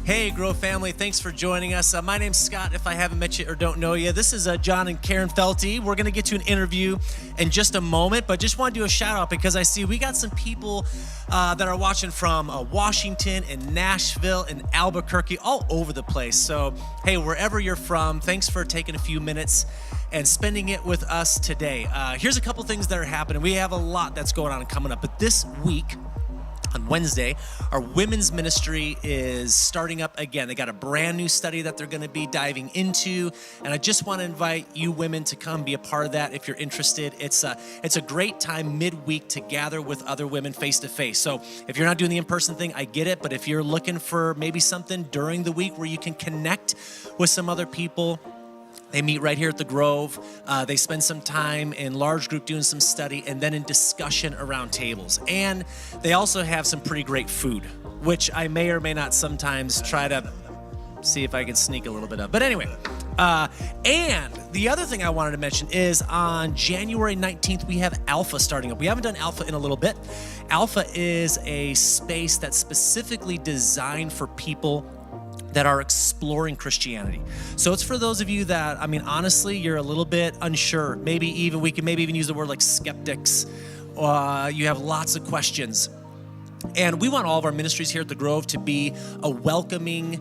Hey, Grow family, thanks for joining us. My name's Scott, if I haven't met you or don't know you. This is John and Karen Felty. We're going to get to an interview in just a moment, but just want to do a shout out because I see we got some people that are watching from Washington and Nashville and Albuquerque, all over the place. So, hey, wherever you're from, thanks for taking a few minutes and spending it with us today. Here's a couple things that are happening. We have a lot that's going on and coming up, but this week, on Wednesday, our women's ministry is starting up again. They got a brand new study that they're going to be diving into, and I just want to invite you women to come be a part of that if you're interested. It's a great time midweek to gather with other women face to face. So if you're not doing the in-person thing, I get it, but if you're looking for maybe something during the week where you can connect with some other people, they meet right here at the Grove. They spend some time in large group doing some study and then in discussion around tables. And they also have some pretty great food, which I may or may not sometimes try to see if I can sneak a little bit of. But anyway, and the other thing I wanted to mention is on January 19th, we have Alpha starting up. We haven't done Alpha in a little bit. Alpha is a space that's specifically designed for people that are exploring Christianity. So it's for those of you that, honestly, you're a little bit unsure. We can even use the word like skeptics. You have lots of questions. And we want all of our ministries here at the Grove to be a welcoming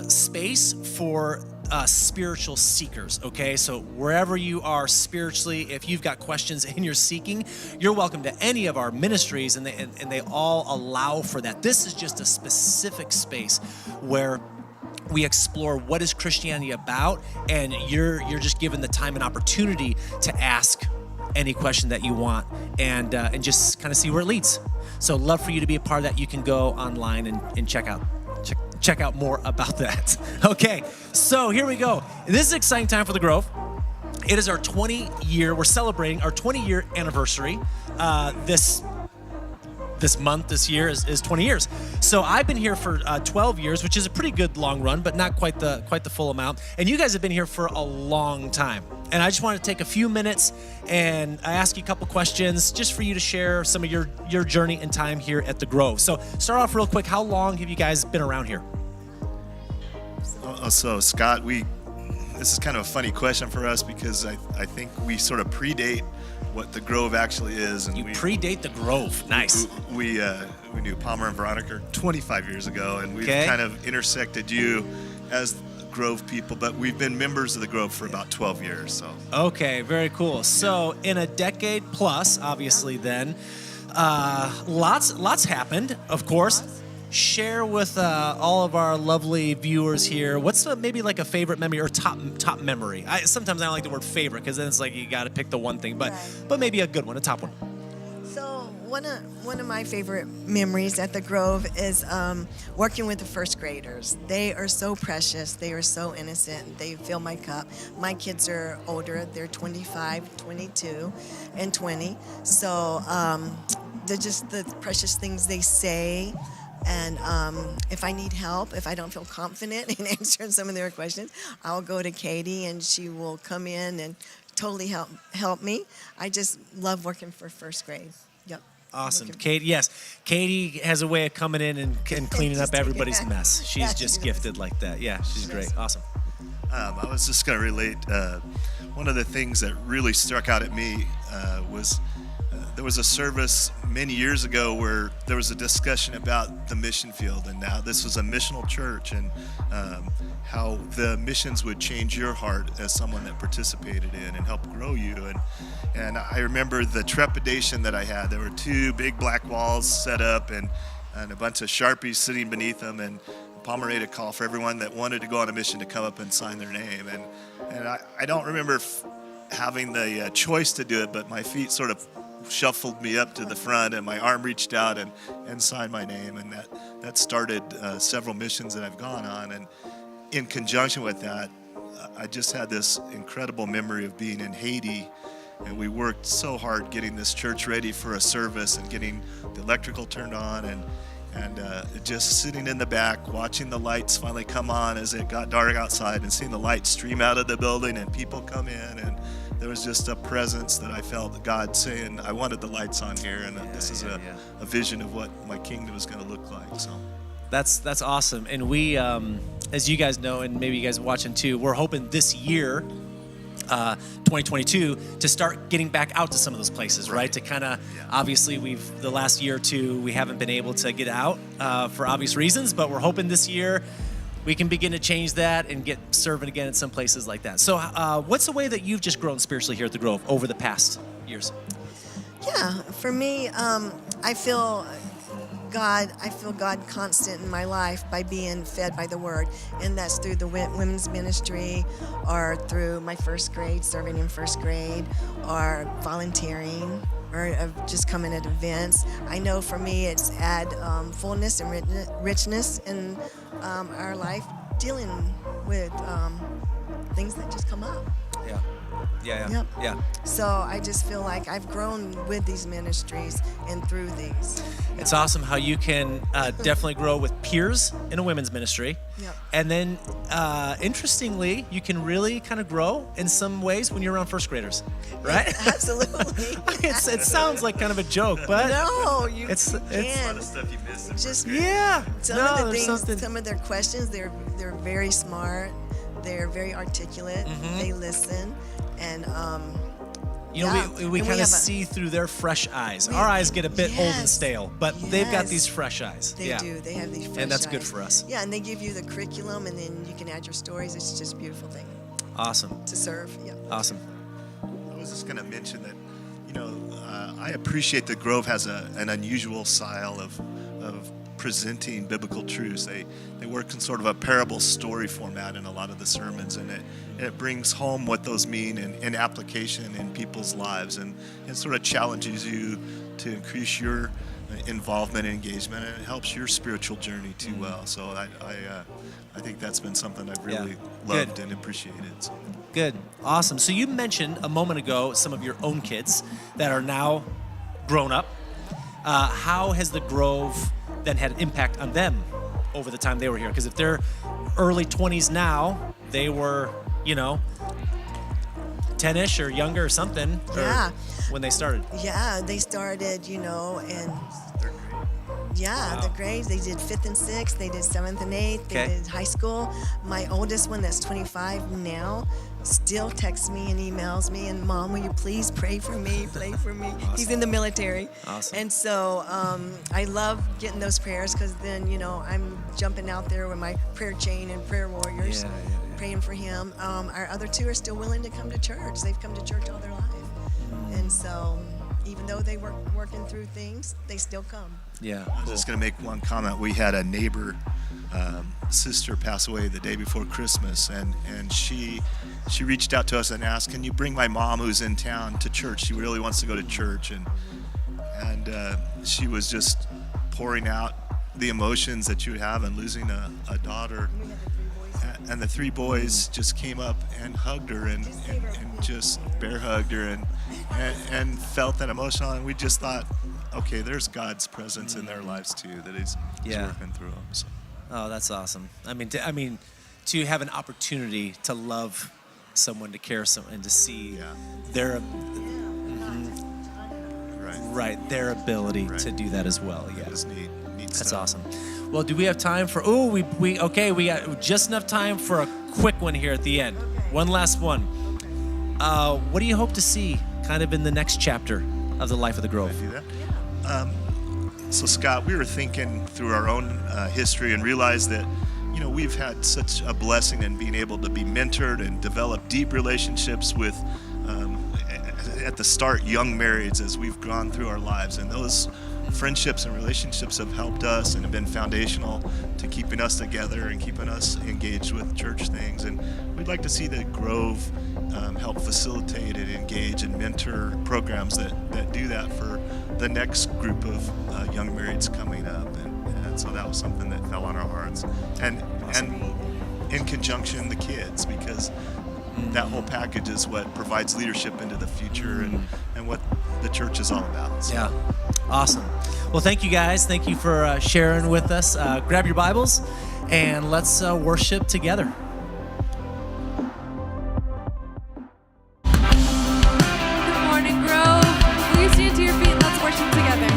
space for spiritual seekers, okay? So wherever you are spiritually, if you've got questions and you're seeking, you're welcome to any of our ministries, and they all allow for that. This is just a specific space where we explore what is Christianity about, and you're just given the time and opportunity to ask any question that you want and just kind of see where it leads. So love for you to be a part of that. You can go online and check out more about that. Okay, so here we go. This is an exciting time for the Grove. It is our 20-year, we're celebrating our 20-year anniversary. This month, this year is 20 years. So I've been here for 12 years, which is a pretty good long run, but not quite the full amount. And you guys have been here for a long time. And I just want to take a few minutes and I ask you a couple questions just for you to share some of your journey and time here at the Grove. So start off real quick. How long have you guys been around here? So Scott, this is kind of a funny question for us because I think we sort of predate what the Grove actually is. And you predate the Grove. Nice. We knew Palmer and Veronica 25 years ago, and we've kind of intersected you as Grove people, but we've been members of the Grove for about 12 years. So. Okay, very cool. So in a decade plus, obviously then, lots happened, of course. Share with all of our lovely viewers here, what's maybe like a favorite memory or top memory? Sometimes I don't like the word favorite because then it's like you got to pick the one thing, but maybe a good one, a top one. So one of my favorite memories at the Grove is working with the first graders. They are so precious. They are so innocent. They fill my cup. My kids are older. They're 25, 22, and 20. So they're just the precious things they say. And if I need help, if I don't feel confident in answering some of their questions, I'll go to Katie and she will come in and totally help me. I just love working for first grade. Yep. Awesome. Katie, yes. Katie has a way of coming in and cleaning up everybody's mess. She's just gifted like that. Yeah, she's great. Awesome. I was just going to relate. One of the things that really struck out at me was there was a service many years ago where there was a discussion about the mission field, and now this was a missional church, and how the missions would change your heart as someone that participated in and help grow you. And I remember the trepidation that I had. There were two big black walls set up and a bunch of Sharpies sitting beneath them, and Palmer made a call for everyone that wanted to go on a mission to come up and sign their name. And I don't remember having the choice to do it, but my feet sort of shuffled me up to the front and my arm reached out and signed my name, and that started several missions that I've gone on. And in conjunction with that, I just had this incredible memory of being in Haiti, and we worked so hard getting this church ready for a service and getting the electrical turned on, and just sitting in the back watching the lights finally come on as it got dark outside, and seeing the lights stream out of the building and people come in, and there was just a presence that I felt God saying, I wanted the lights on here, and this is a vision of what my kingdom is going to look like. So That's awesome. And we, as you guys know, and maybe you guys are watching too, we're hoping this year, 2022, to start getting back out to some of those places, right? To kind of, obviously, the last year or two, we haven't been able to get out for obvious reasons, but we're hoping this year we can begin to change that and get serving again in some places like that. So what's the way that you've just grown spiritually here at the Grove over the past years? Yeah, for me, I feel God constant in my life by being fed by the Word, and that's through the women's ministry, or through my first grade, serving in first grade, or volunteering, or just coming at events. I know for me it's add fullness and richness in our life, dealing with things that just come up. Yeah. So I just feel like I've grown with these ministries and through these. It's awesome how you can definitely grow with peers in a women's ministry. Yep. And then, interestingly, you can really kind of grow in some ways when you're around first graders, right? Absolutely. It sounds like kind of a joke, but no, you it's A lot can. of stuff you missed in Just first grade. yeah. Some no, of the there's things, something. some of their questions, they're very smart. They're very articulate. They listen, and You know, yeah. we And kind of have see through their fresh eyes. Our eyes get a bit old and Yes. stale, but they've got Yes. these fresh eyes. They do. They have these fresh And that's good eyes. for us. Yeah, and they give you the curriculum, and then you can add your stories. It's just a beautiful thing Awesome. to serve. Yeah. Awesome. I was just going to mention that, I appreciate that Grove has an unusual style of presenting biblical truths. They work in sort of a parable story format in a lot of the sermons, and it brings home what those mean in application in people's lives, and it sort of challenges you to increase your involvement and engagement, and it helps your spiritual journey too well. So I think that's been something I've really loved and appreciated. So. Good. Awesome. So you mentioned a moment ago some of your own kids that are now grown up. How has the Grove then had an impact on them over the time they were here? Because if they're early 20s now, they were, 10-ish or younger or something. Yeah. When they started. Yeah, they started, and yeah, Wow. the grades. They did 5th and 6th. They did 7th and 8th. They Okay. did high school. My oldest one, that's 25 now, still texts me and emails me, and Mom, will you please pray for me? Pray for me. He's in the military. Awesome. And so I love getting those prayers, because then, I'm jumping out there with my prayer chain and prayer warriors, Yeah. praying for him. Our other two are still willing to come to church. They've come to church all their life. And so even though they were working through things, they still come. Yeah. I was just going to make one comment. We had a neighbor sister pass away the day before Christmas, and she reached out to us and asked, "Can you bring my mom who's in town to church? She really wants to go to church." And she was just pouring out the emotions that you have in losing a daughter. And the 3 boys just came up and hugged her and just bear hugged her and felt that emotional. And we just thought, okay, there's God's presence in their lives too, that He's working through them. So. Oh, that's awesome. I mean, to have an opportunity to love someone, to care someone, and to see their their ability to do that as well. Yeah, It was neat that's stuff. awesome. Well, do we have time for? Oh, we got just enough time for a quick one here at the end. One last one. What do you hope to see kind of in the next chapter of the life of the Grove? Do that. So Scott, we were thinking through our own history and realized that, we've had such a blessing in being able to be mentored and develop deep relationships with, at the start, young marrieds as we've gone through our lives. And those friendships and relationships have helped us and have been foundational to keeping us together and keeping us engaged with church things. And we'd like to see the Grove help facilitate and engage and mentor programs that do that for the next group of young marrieds coming up. And so that was something that fell on our hearts. And in conjunction, the kids, because that whole package is what provides leadership into the future and what the church is all about. So. Yeah, awesome. Well, thank you guys. Thank you for sharing with us. Grab your Bibles and let's worship together. Good morning, Grove. Will you stand to your feet and let's worship together?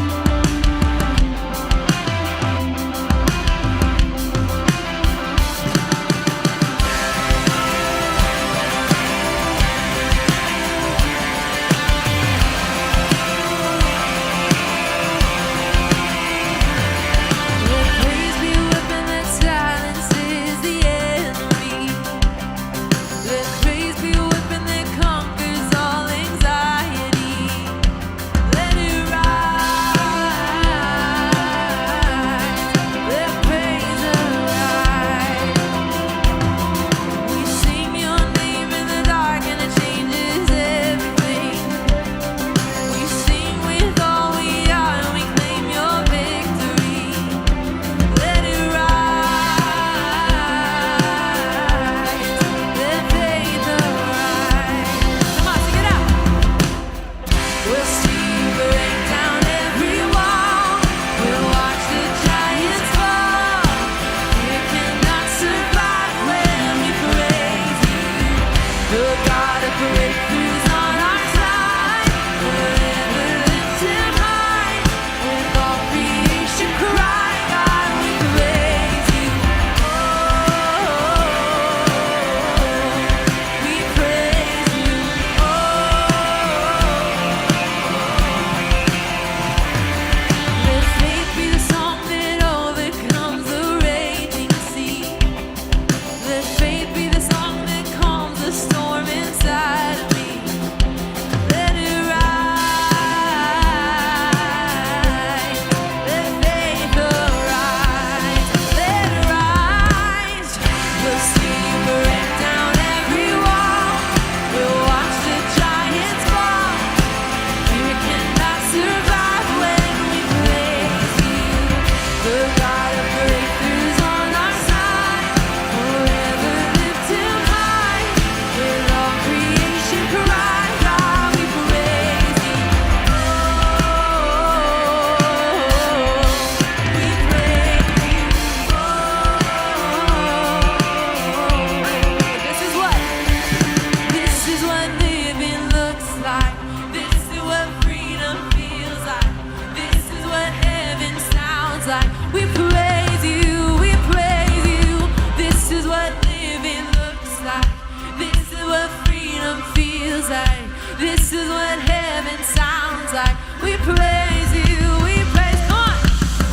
feels like. This is what heaven sounds like. We praise you, we praise. Come on.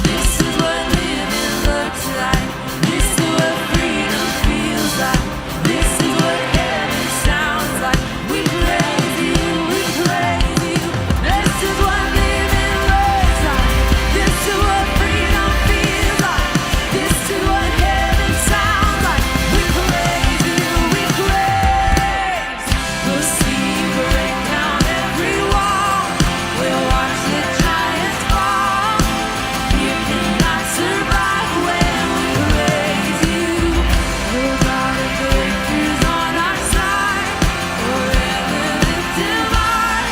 This is what living looks like. This is what freedom feels like. This is what heaven sounds like. We praise you, we praise you. This is what living looks like. This is what freedom feels like. This is what heaven sounds like. We praise you, we praise. We'll see you break down every wall. We'll watch the giants fall. You cannot survive when we praise you. We're God of breakthroughs on our side. Forever lifted high.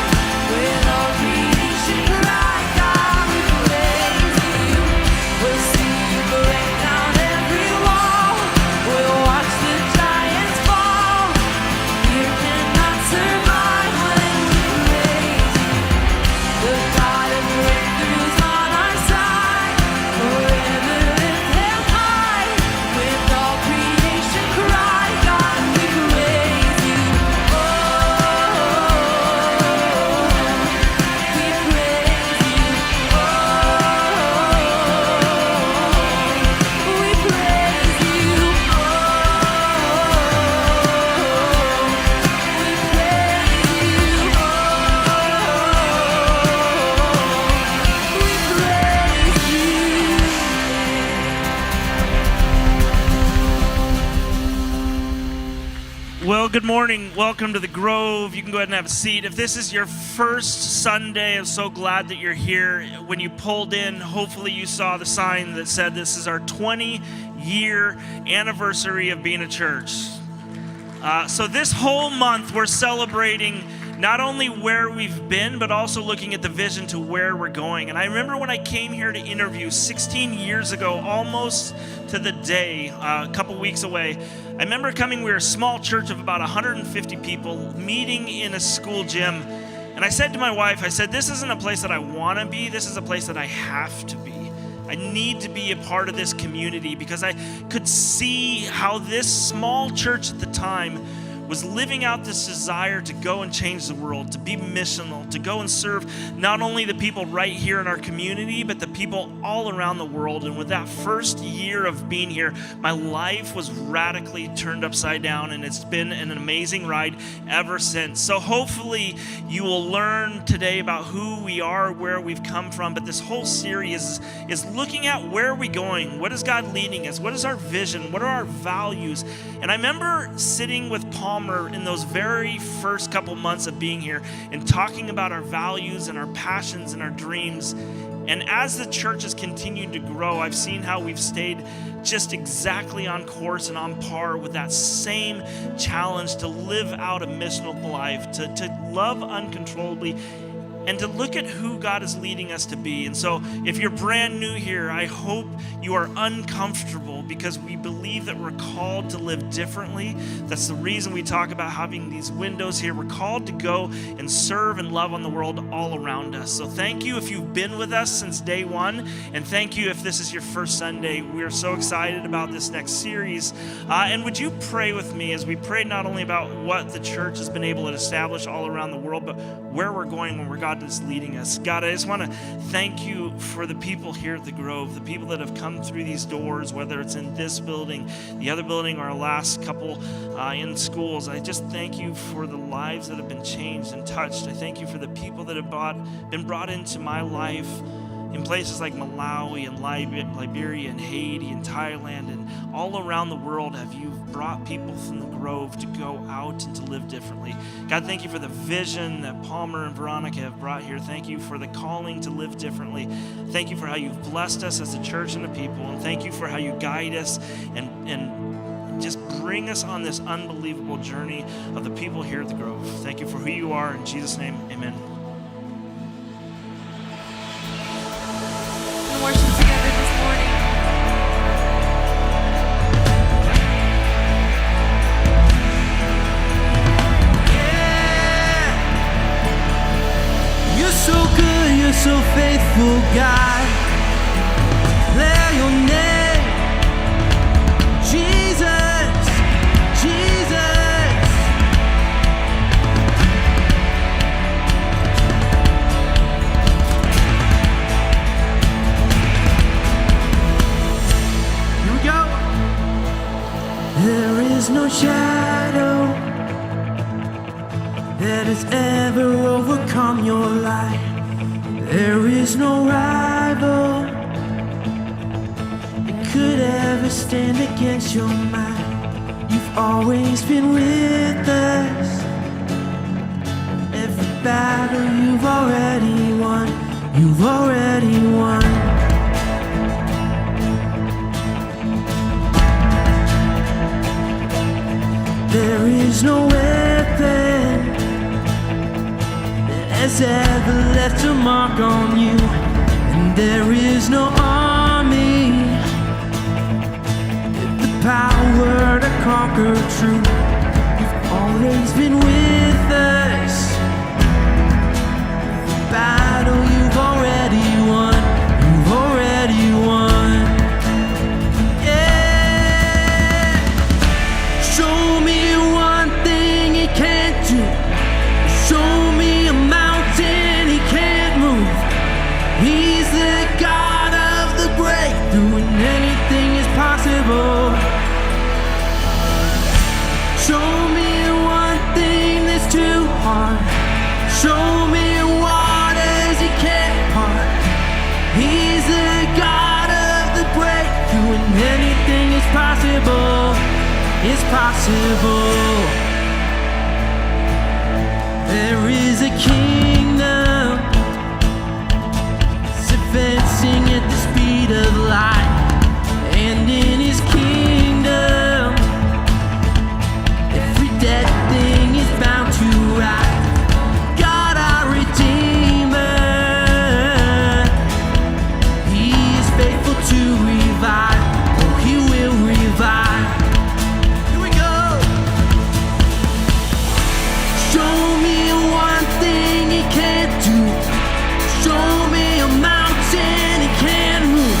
With all creation cry, God, we praise you. We'll see you break down every wall. We'll watch the giants fall. You cannot survive when we praise you. The God of breakthroughs on our side. Forever lifted high. With all creation cry, God, we praise you. Oh, we praise you. Oh, we praise you. Well, good morning. Welcome to the Grove. You can go ahead and have a seat. If this is your first Sunday, I'm so glad that you're here. When you pulled in, hopefully you saw the sign that said this is our 20-year anniversary of being a church. So this whole month, we're celebrating not only where we've been, but also looking at the vision to where we're going. And I remember when I came here to interview 16 years ago, almost to the day, a couple weeks away, I remember coming, we were a small church of about 150 people, meeting in a school gym. And I said to my wife, I said, this isn't a place that I want to be, this is a place that I have to be. I need to be a part of this community because I could see how this small church at the time was living out this desire to go and change the world, to be missional, to go and serve not only the people right here in our community, but the people all around the world. And with that first year of being here, my life was radically turned upside down, and it's been an amazing ride ever since. So hopefully you will learn today about who we are, where we've come from, but this whole series is looking at where are we going? What is God leading us? What is our vision? What are our values? And I remember sitting with Palmer in those very first couple months of being here and talking about our values and our passions and our dreams. And as the church has continued to grow, I've seen how we've stayed just exactly on course and on par with that same challenge to live out a missional life, to love uncontrollably, and to look at who God is leading us to be. And so if you're brand new here, I hope you are uncomfortable because we believe that we're called to live differently. That's the reason we talk about having these windows here. We're called to go and serve and love on the world all around us. So thank you if you've been with us since day one, and thank you if this is your first Sunday. We are so excited about this next series. And would you pray with me as we pray not only about what the church has been able to establish all around the world, but where we're going when God is leading us. God, I just want to thank you for the people here at the Grove, the people that have come through these doors, whether it's in this building, the other building, or our last couple in schools. I just thank you for the lives that have been changed and touched. I thank you for the people that have been brought into my life in places like Malawi and Liberia and Haiti and Thailand and all around the world. Have you brought people from the Grove to go out and to live differently? God, thank you for the vision that Palmer and Veronica have brought here. Thank you for the calling to live differently. Thank you for how you've blessed us as a church and a people. And thank you for how you guide us and just bring us on this unbelievable journey of the people here at the Grove. Thank you for who you are. In Jesus' name, amen. Worship together this morning. Yeah. You're so good, you're so faithful, God. Declare your name, Jesus, Jesus. overcome your light. There is no rival that could ever stand against your might. You've always been with us. Every battle you've already won. You've already won. There is no weapon that has ever left a mark on you, and there is no army with the power to conquer truth. You've always been with us. The battle you've already won. You've already won. Yeah. Show me one thing he can't do. Show me a mountain he can't move. He's the God of the breakthrough, and anything is possible. Show me one thing that's too hard. Show me waters he can't part. He's the God of the breakthrough, and anything is possible. It's possible. There is a kingdom advancing at the speed of light, and in his kingdom every dead thing is bound to rise. God our Redeemer, he is faithful to revive. Oh, he will revive. Here we go. Show me one thing he can't do. Show me a mountain he can't move.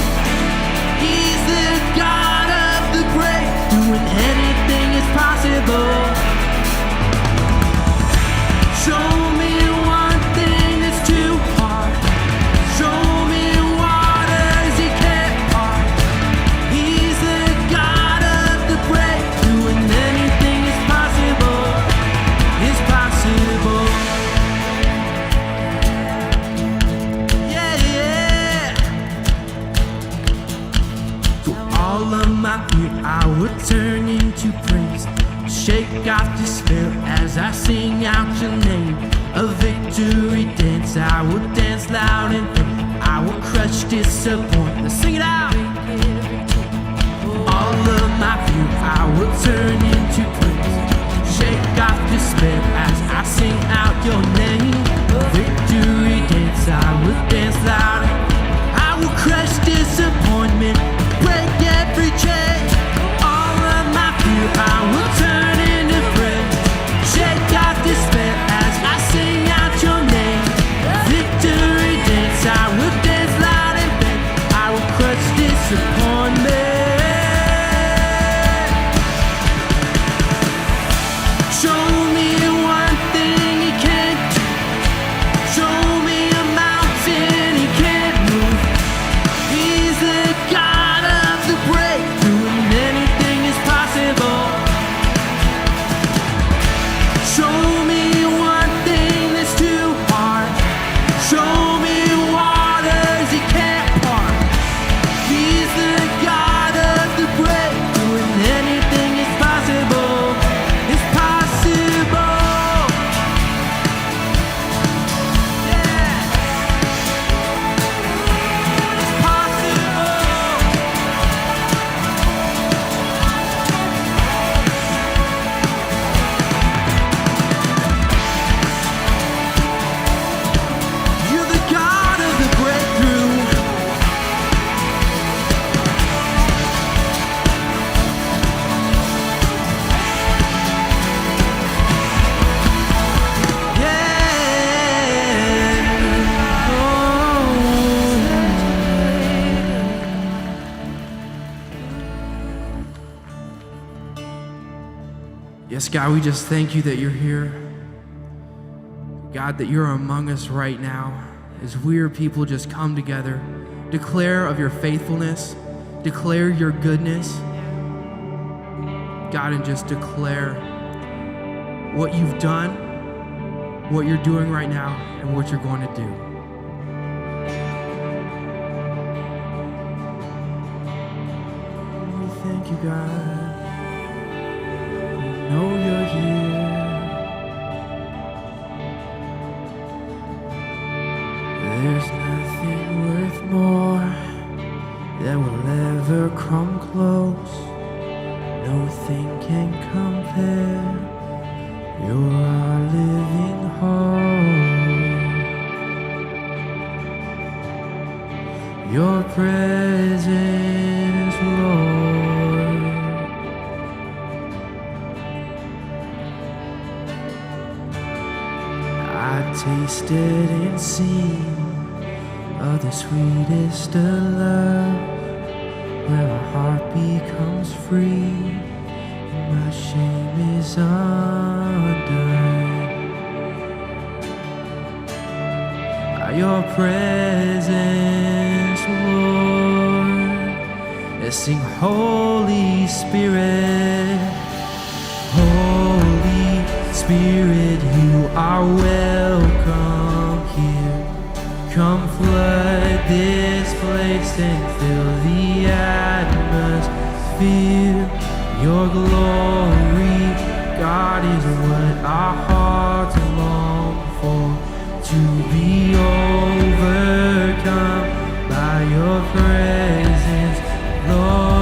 He's the God of the breakthrough, and anything is possible. Show me one thing that's too hard. Show me waters he can't part. He's the God of the breakthrough, and anything is possible. It's possible. Yeah, yeah. So all of my fear I would turn into praise. Shake off despair as I sing out your name. A victory dance, I will dance loud and faith. I will crush disappointment. Sing it out. All of my fear I will turn into praise. Shake off despair as I sing out your name. A victory dance, I will dance loud. I will crush disappointment, break every chain. All of my fear I will turn into praise. Shake off despair as I sing out your name. Victory dance, I will dance loud and big. I will crush disappointment. Show me one thing he can't do. Show me a mountain he can't move. He's the God of the breakthrough, and anything is possible. Show me one thing that's too hard. Show me waters he can't part. He's the God of the breakthrough, and anything is possible. It's possible. Yeah. It's possible. You're the God of the breakthrough. Yeah. Yes, God, we just thank you that you're here. God, that you're among us right now as we're people just come together, declare of your faithfulness, declare your goodness, God, and just declare what you've done what you're doing right now and what you're going to do. We thank you, God. We know you're here. There's nothing worth more that will ever come close. Nothing can compare. You're our living hope. Your presence, Lord. I tasted and seen of the sweetest of love, where my heart becomes free and my shame is undone. By your presence, Lord, let's sing Holy Spirit. Holy Spirit, you are welcome here. Come flood this place and fill the atmosphere. Your glory, God, is what our hearts long for. To be overcome by your presence, Lord.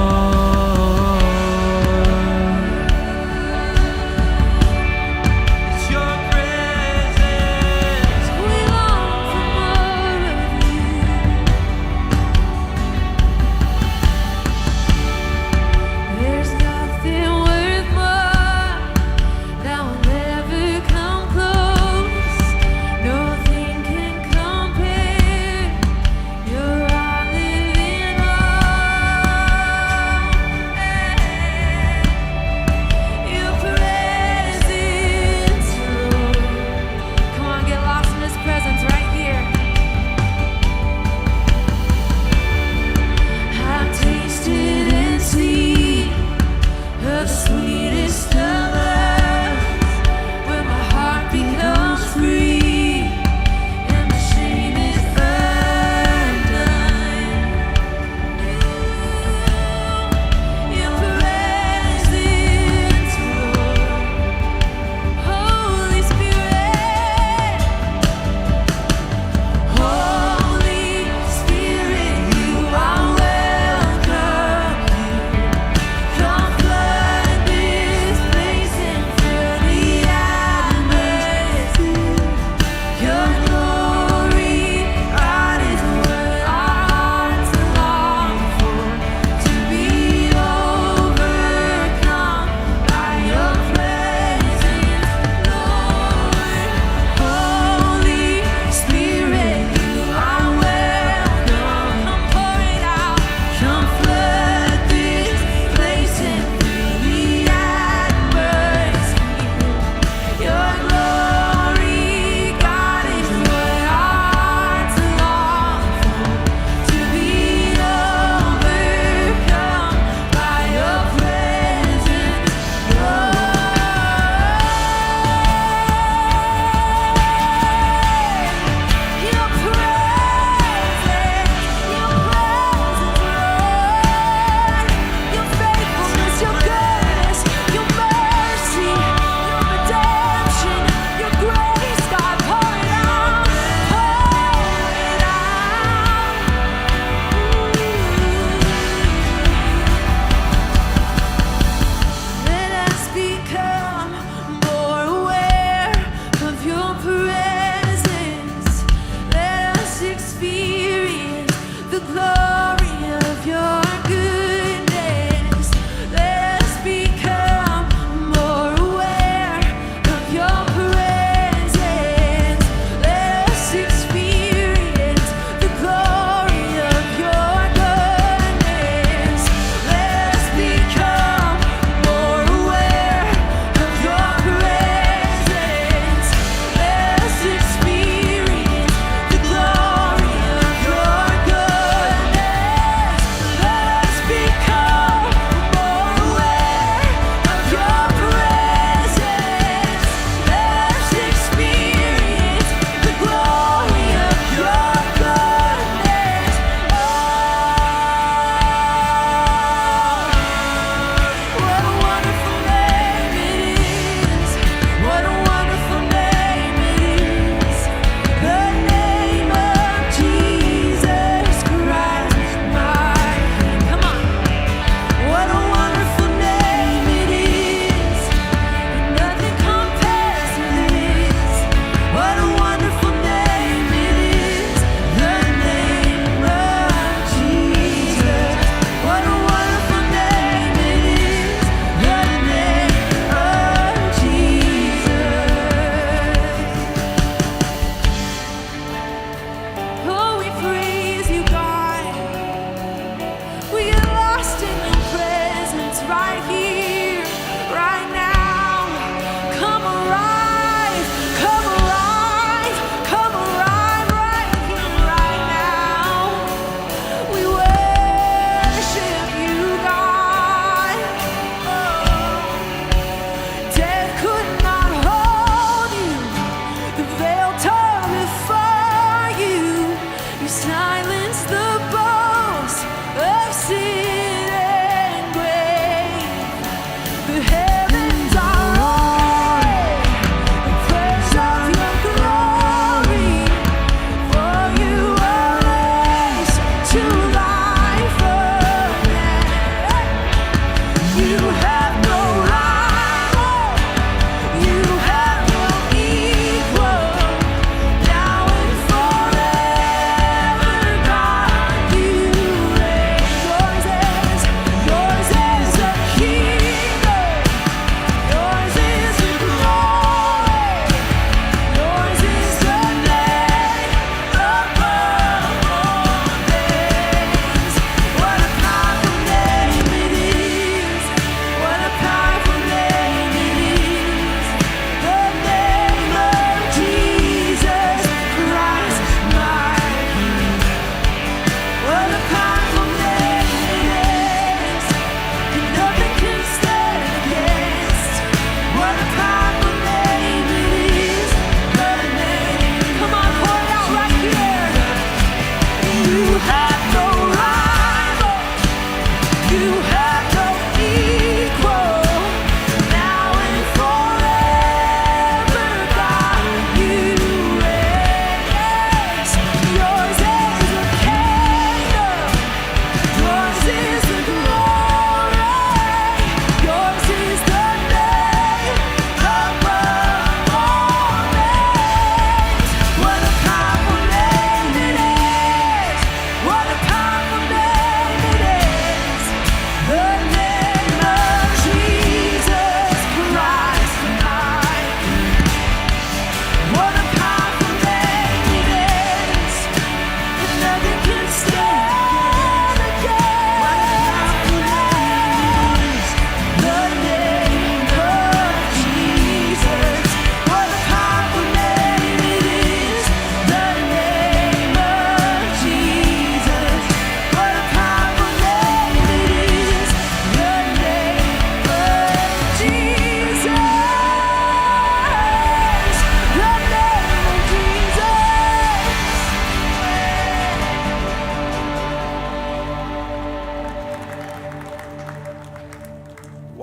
It's your presence. We long for more of you. There's nothing worth more that will ever come close. Nothing can compare. You're our living hope.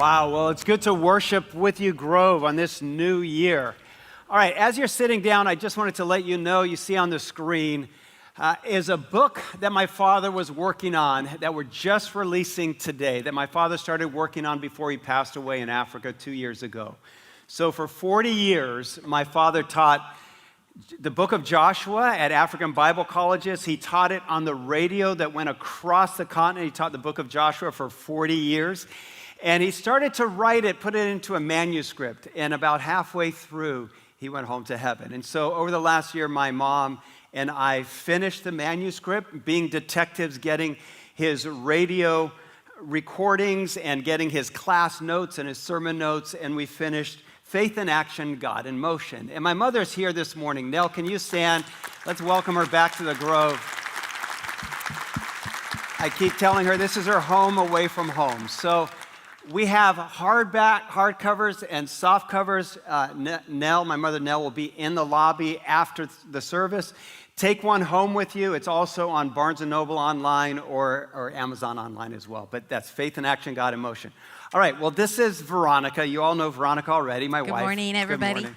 Wow, well, it's good to worship with you, Grove, on this new year. All right, as you're sitting down, I just wanted to let you know, you see on the screen, is a book that my father was working on that we're just releasing today, that my father started working on before he passed away in Africa 2 years ago. So for 40 years, my father taught the book of Joshua at African Bible colleges. He taught it on the radio that went across the continent. He taught the book of Joshua for 40 years. And he started to write it, put it into a manuscript. And about halfway through, he went home to heaven. And so over the last year, my mom and I finished the manuscript, being detectives, getting his radio recordings and getting his class notes and his sermon notes. And we finished Faith in Action, God in Motion. And my mother's here this morning. Nell, can you stand? Let's welcome her back to the Grove. I keep telling her this is her home away from home. So we have hardcovers and soft covers. Nell, my mother Nell, will be in the lobby after the service. Take one home with you. It's also on Barnes & Noble online or Amazon online as well. But that's Faith in Action, God in Motion. All right, well, this is Veronica. You all know Veronica already, my wife. Good morning, everybody. Good morning.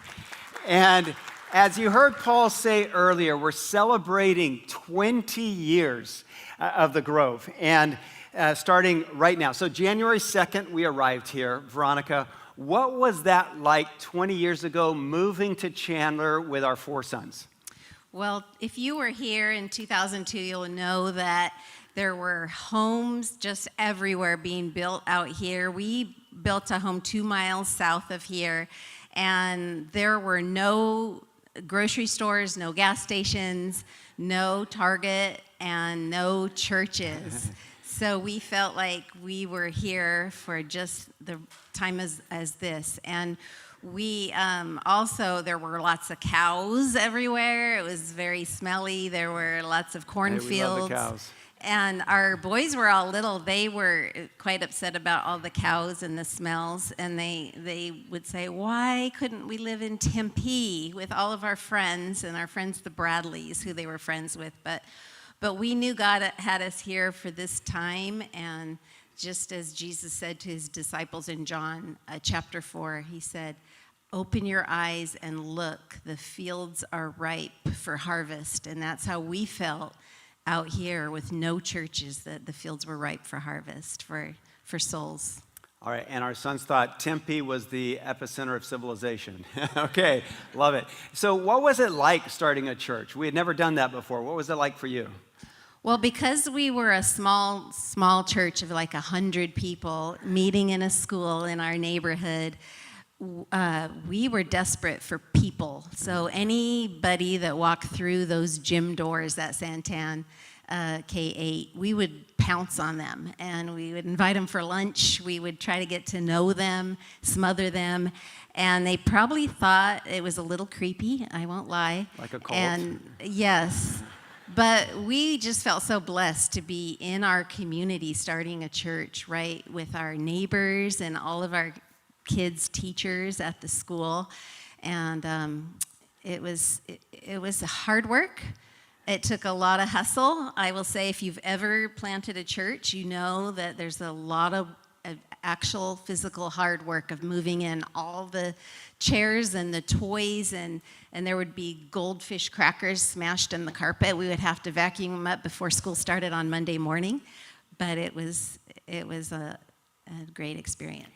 And as you heard Paul say earlier, we're celebrating 20 years of the Grove, and starting right now. So January 2nd, we arrived here. Veronica, what was that like 20 years ago, moving to Chandler with our 4 sons? Well, if you were here in 2002, you'll know that there were homes just everywhere being built out here. We built a home 2 miles south of here, and there were no grocery stores, no gas stations, no Target, and no churches. So we felt like we were here for just the time as this. And we also, there were lots of cows everywhere. It was very smelly. There were lots of cornfields. Hey, we love the cows. And our boys were all little. They were quite upset about all the cows and the smells. And they would say, why couldn't we live in Tempe with all of our friends, and our friends, the Bradleys, who they were friends with. But we knew God had us here for this time. And just as Jesus said to his disciples in John chapter 4, he said, open your eyes and look. The fields are ripe for harvest. And that's how we felt out here with no churches, that the fields were ripe for harvest, for souls. All right, and our sons thought Tempe was the epicenter of civilization. Okay, love it. So what was it like starting a church? We had never done that before. What was it like for you? Well, because we were a small church of like 100 people meeting in a school in our neighborhood, we were desperate for people. So anybody that walked through those gym doors at Santan K8, we would pounce on them, and we would invite them for lunch. We would try to get to know them, smother them, and they probably thought it was a little creepy, I won't lie. Like a cult? And yes, but we just felt so blessed to be in our community starting a church, right, with our neighbors and all of our kids' teachers at the school. And it was hard work. It took a lot of hustle. I will say, if you've ever planted a church, you know that there's a lot of actual physical hard work of moving in all the chairs and the toys, and there would be goldfish crackers smashed in the carpet. We would have to vacuum them up before school started on Monday morning, but it was a great experience.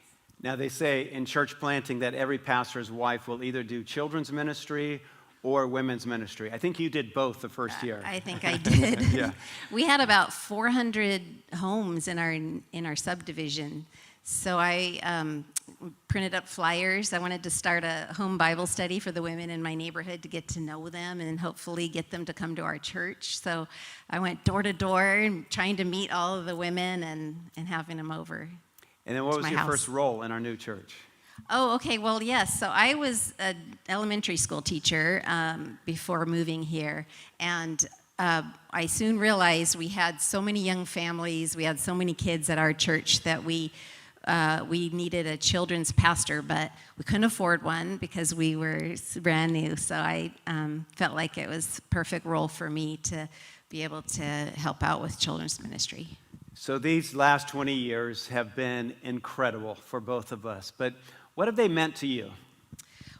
Now, they say in church planting that every pastor's wife will either do children's ministry or women's ministry. I think you did both the first year. I think I did. Yeah. We had about 400 homes in our subdivision. So I printed up flyers. I wanted to start a home Bible study for the women in my neighborhood to get to know them and hopefully get them to come to our church. So I went door to door trying to meet all of the women and having them over. And then what was your first role in our new church? Oh, okay. Well, yes. So I was an elementary school teacher before moving here. And I soon realized we had so many young families, we had so many kids at our church that we needed a children's pastor, but we couldn't afford one because we were brand new. So I felt like it was a perfect role for me to be able to help out with children's ministry. So these last 20 years have been incredible for both of us. But what have they meant to you?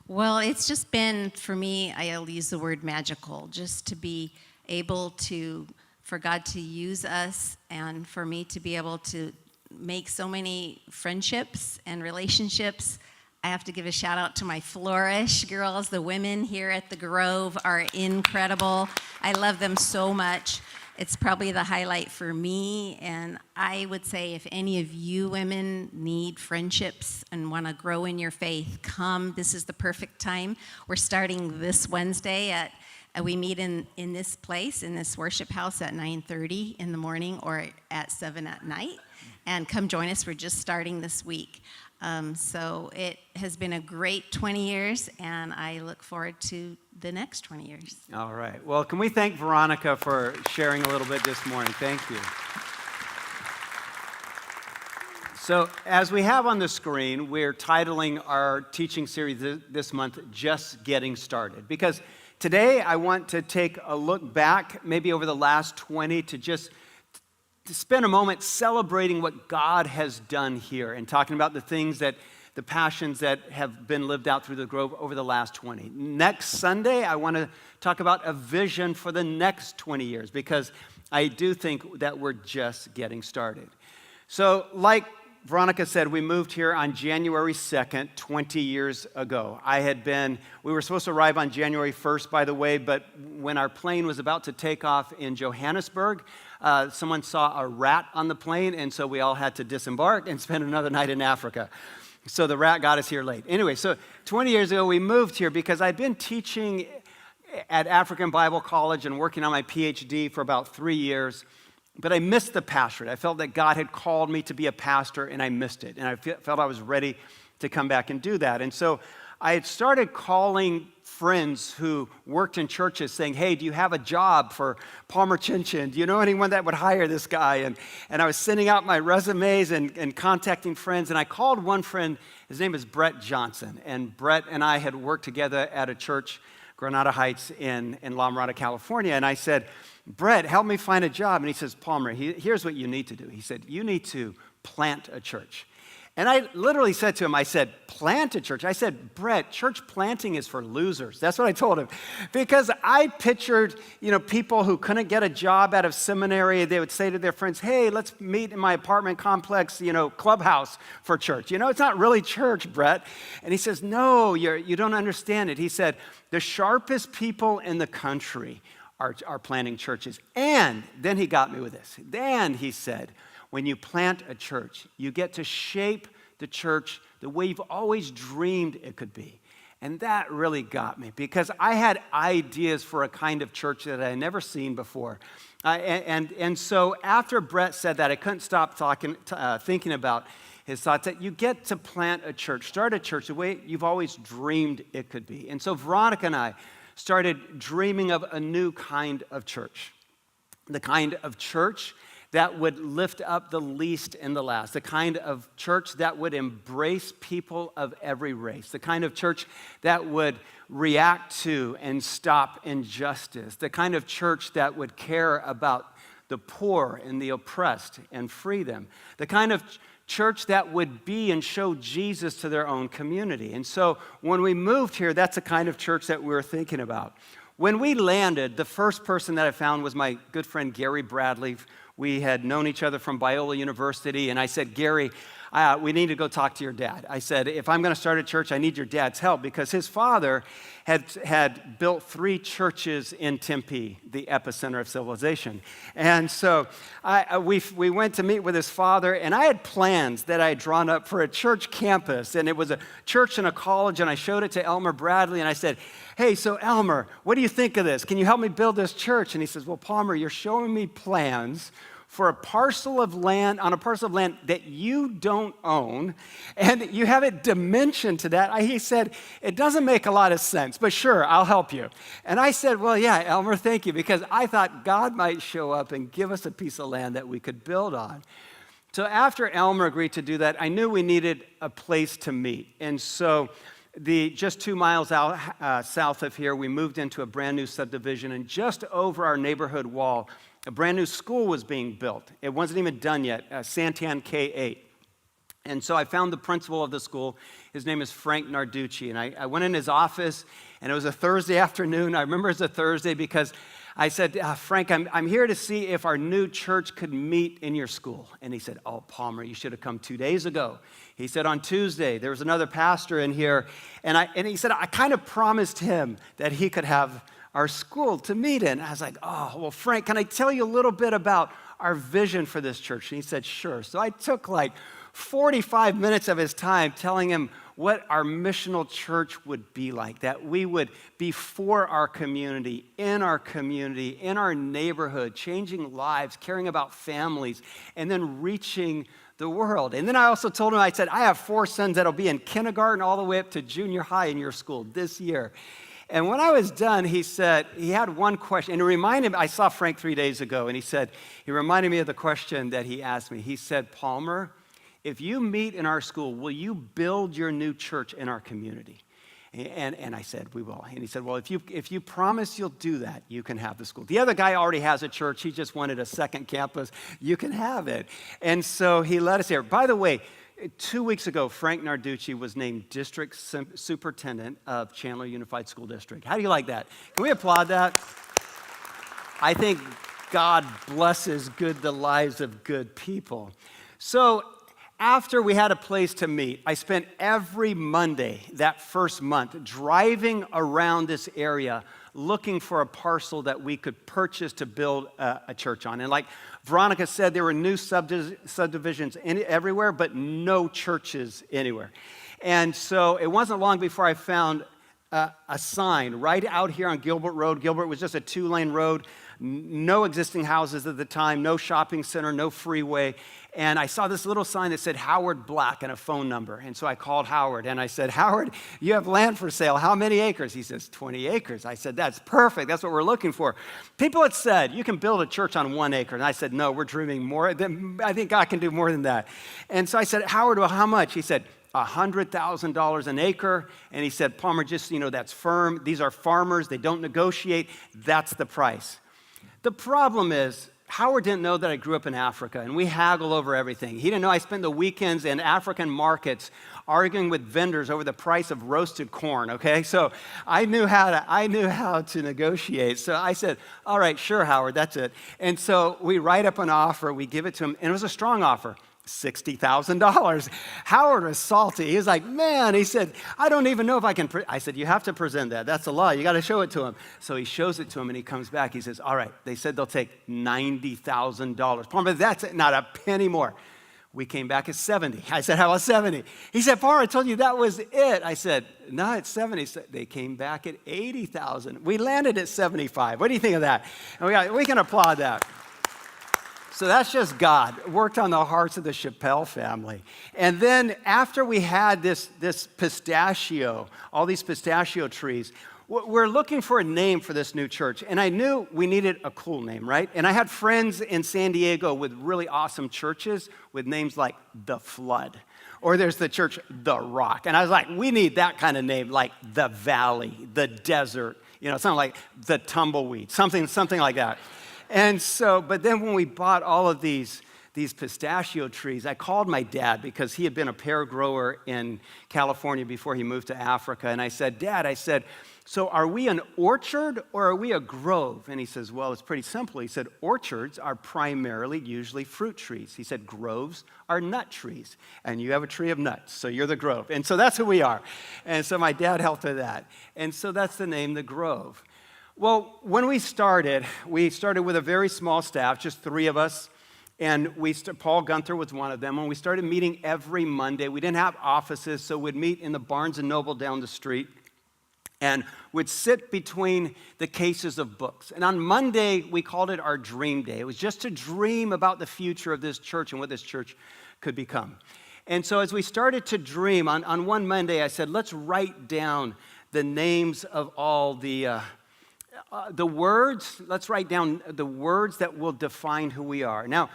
Well, it's just been, for me, I'll use the word magical, just to be able to, for God to use us and for me to be able to make so many friendships and relationships. I have to give a shout out to my Flourish girls. The women here at the Grove are incredible. I love them so much. It's probably the highlight for me, and I would say if any of you women need friendships and want to grow in your faith, come. This is the perfect time. We're starting this Wednesday we meet in this place, in this worship house at 9:30 in the morning or at 7 at night, and come join us. We're just starting this week. So it has been a great 20 years, and I look forward to the next 20 years. All right. Well, can we thank Veronica for sharing a little bit this morning? Thank you. So as we have on the screen, we're titling our teaching series this month, Just Getting Started. Because today I want to take a look back, maybe over the last 20, to spend a moment celebrating what God has done here and talking about the passions that have been lived out through the Grove over the last 20. Next Sunday, I want to talk about a vision for the next 20 years because I do think that we're just getting started. So like Veronica said, we moved here on January 2nd, 20 years ago. We were supposed to arrive on January 1st, by the way, but when our plane was about to take off in Johannesburg, someone saw a rat on the plane, and so we all had to disembark and spend another night in Africa. So the rat got us here late. Anyway, so 20 years ago, we moved here because I'd been teaching at African Bible College and working on my PhD for about 3 years, but I missed the pastorate. I felt that God had called me to be a pastor, and I missed it. And I felt I was ready to come back and do that. And so I had started calling friends who worked in churches saying, hey, do you have a job for Palmer Chinchen? Do you know anyone that would hire this guy? And I was sending out my resumes and contacting friends. And I called one friend. His name is Brett Johnson. And Brett and I had worked together at a church, Granada Heights in La Mirada, California. And I said, Brett, help me find a job. And he says, Palmer, here's what you need to do. He said, you need to plant a church. And I literally said to him, I said, plant a church. I said, Brett, church planting is for losers. That's what I told him. Because I pictured, people who couldn't get a job out of seminary, they would say to their friends, hey, let's meet in my apartment complex, clubhouse for church. It's not really church, Brett. And he says, no, you don't understand it. He said, the sharpest people in the country are planting churches. And then he got me with this. Then he said, when you plant a church, you get to shape the church the way you've always dreamed it could be. And that really got me because I had ideas for a kind of church that I had never seen before. And so after Brett said that, I couldn't stop thinking about his thoughts that you get to plant a church, start a church the way you've always dreamed it could be. And so Veronica and I started dreaming of a new kind of church, the kind of church that would lift up the least and the last, the kind of church that would embrace people of every race, the kind of church that would react to and stop injustice, the kind of church that would care about the poor and the oppressed and free them, the kind of church that would be and show Jesus to their own community. And so when we moved here, that's the kind of church that we were thinking about. When we landed, the first person that I found was my good friend Gary Bradley. We had known each other from Biola University, and I said, Gary, we need to go talk to your dad. I said, if I'm going to start a church, I need your dad's help, because his father had built 3 churches in Tempe, the epicenter of civilization. And so we went to meet with his father, and I had plans that I had drawn up for a church campus, and it was a church and a college, and I showed it to Elmer Bradley, and I said, hey, so Elmer, what do you think of this? Can you help me build this church? And he says, well, Palmer, you're showing me plans for a parcel of land, that you don't own, and you have a dimension to that. He said, it doesn't make a lot of sense, but sure, I'll help you. And I said, well, yeah, Elmer, thank you, because I thought God might show up and give us a piece of land that we could build on. So after Elmer agreed to do that, I knew we needed a place to meet. And so Just 2 miles out south of here, we moved into a brand new subdivision, and just over our neighborhood wall, a brand new school was being built. It wasn't even done yet, Santan K-8. And so I found the principal of the school. His name is Frank Narducci. And I went in his office, and it was a Thursday afternoon. I remember it was a Thursday because I said, Frank, I'm here to see if our new church could meet in your school. And he said, oh, Palmer, you should have come 2 days ago. He said, on Tuesday, there was another pastor in here. And he said, I kind of promised him that he could have our school to meet in. I was like, oh, well, Frank, can I tell you a little bit about our vision for this church? And he said, sure. So I took like 45 minutes of his time telling him what our missional church would be like, that we would be for our community, in our neighborhood, changing lives, caring about families, and then reaching the world. And then I also told him, I said, I have 4 sons that'll be in kindergarten all the way up to junior high in your school this year. And when I was done, he said, he had one question, and it reminded me, I saw Frank 3 days ago, and he reminded me of the question that he asked me. He said, Palmer, if you meet in our school, will you build your new church in our community? And I said, we will. And he said, well, if you promise you'll do that, you can have the school. The other guy already has a church. He just wanted a second campus. You can have it. And so he let us here. By the way, 2 weeks ago, Frank Narducci was named District Superintendent of Chandler Unified School District. How do you like that? Can we applaud that? I think God blesses the lives of good people. So after we had a place to meet, I spent every Monday that first month driving around this area looking for a parcel that we could purchase to build a church on. And like Veronica said, there were new subdivisions everywhere, but no churches anywhere. And so it wasn't long before I found a sign right out here on Gilbert Road. Gilbert was just a 2-lane road, no existing houses at the time, no shopping center, no freeway. And I saw this little sign that said Howard Black and a phone number. And so I called Howard and I said, Howard, you have land for sale. How many acres? He says, 20 acres. I said, that's perfect. That's what we're looking for. People had said, you can build a church on 1 acre. And I said, no, we're dreaming more. I think God can do more than that. And so I said, Howard, well, how much? He said, $100,000 an acre. And he said, Palmer, just, that's firm. These are farmers. They don't negotiate. That's the price. The problem is, Howard didn't know that I grew up in Africa, and we haggle over everything. He didn't know I spent the weekends in African markets arguing with vendors over the price of roasted corn, okay? So I knew how to negotiate. So I said, all right, sure, Howard, that's it. And so we write up an offer, we give it to him, and it was a strong offer. $60,000. Howard was salty. He was like, man, he said, I don't even know if I can. I said, you have to present that. That's the law. You got to show it to him. So he shows it to him and he comes back. He says, all right, they said they'll take $90,000. Palmer, that's it, not a penny more. We came back at 70. I said, how about 70? He said, Palmer, I told you that was it. I said, no, it's 70. So they came back at 80,000. We landed at 75. What do you think of that? And we can applaud that. So that's just God, worked on the hearts of the Chappelle family. And then after we had this pistachio, all these pistachio trees, we're looking for a name for this new church. And I knew we needed a cool name, right? And I had friends in San Diego with really awesome churches with names like The Flood. Or there's the church, The Rock. And I was like, we need that kind of name, like The Valley, The Desert, something like The Tumbleweed, something like that. And so, but then when we bought all of these pistachio trees, I called my dad because he had been a pear grower in California before he moved to Africa. And I said, Dad, so are we an orchard or are we a grove? And he says, well, it's pretty simple. He said, orchards are primarily usually fruit trees. He said, groves are nut trees. And you have a tree of nuts, so you're the grove. And so that's who we are. And so my dad helped with that. And so that's the name, the Grove. Well, when we started with a very small staff, just 3 of us, and Paul Gunther was one of them. When we started meeting every Monday, we didn't have offices, so we'd meet in the Barnes & Noble down the street, and we'd sit between the cases of books. And on Monday, we called it our dream day. It was just to dream about the future of this church and what this church could become. And so as we started to dream, on one Monday, I said, let's write down the names of all the words. Let's write down the words that will define who we are. Now,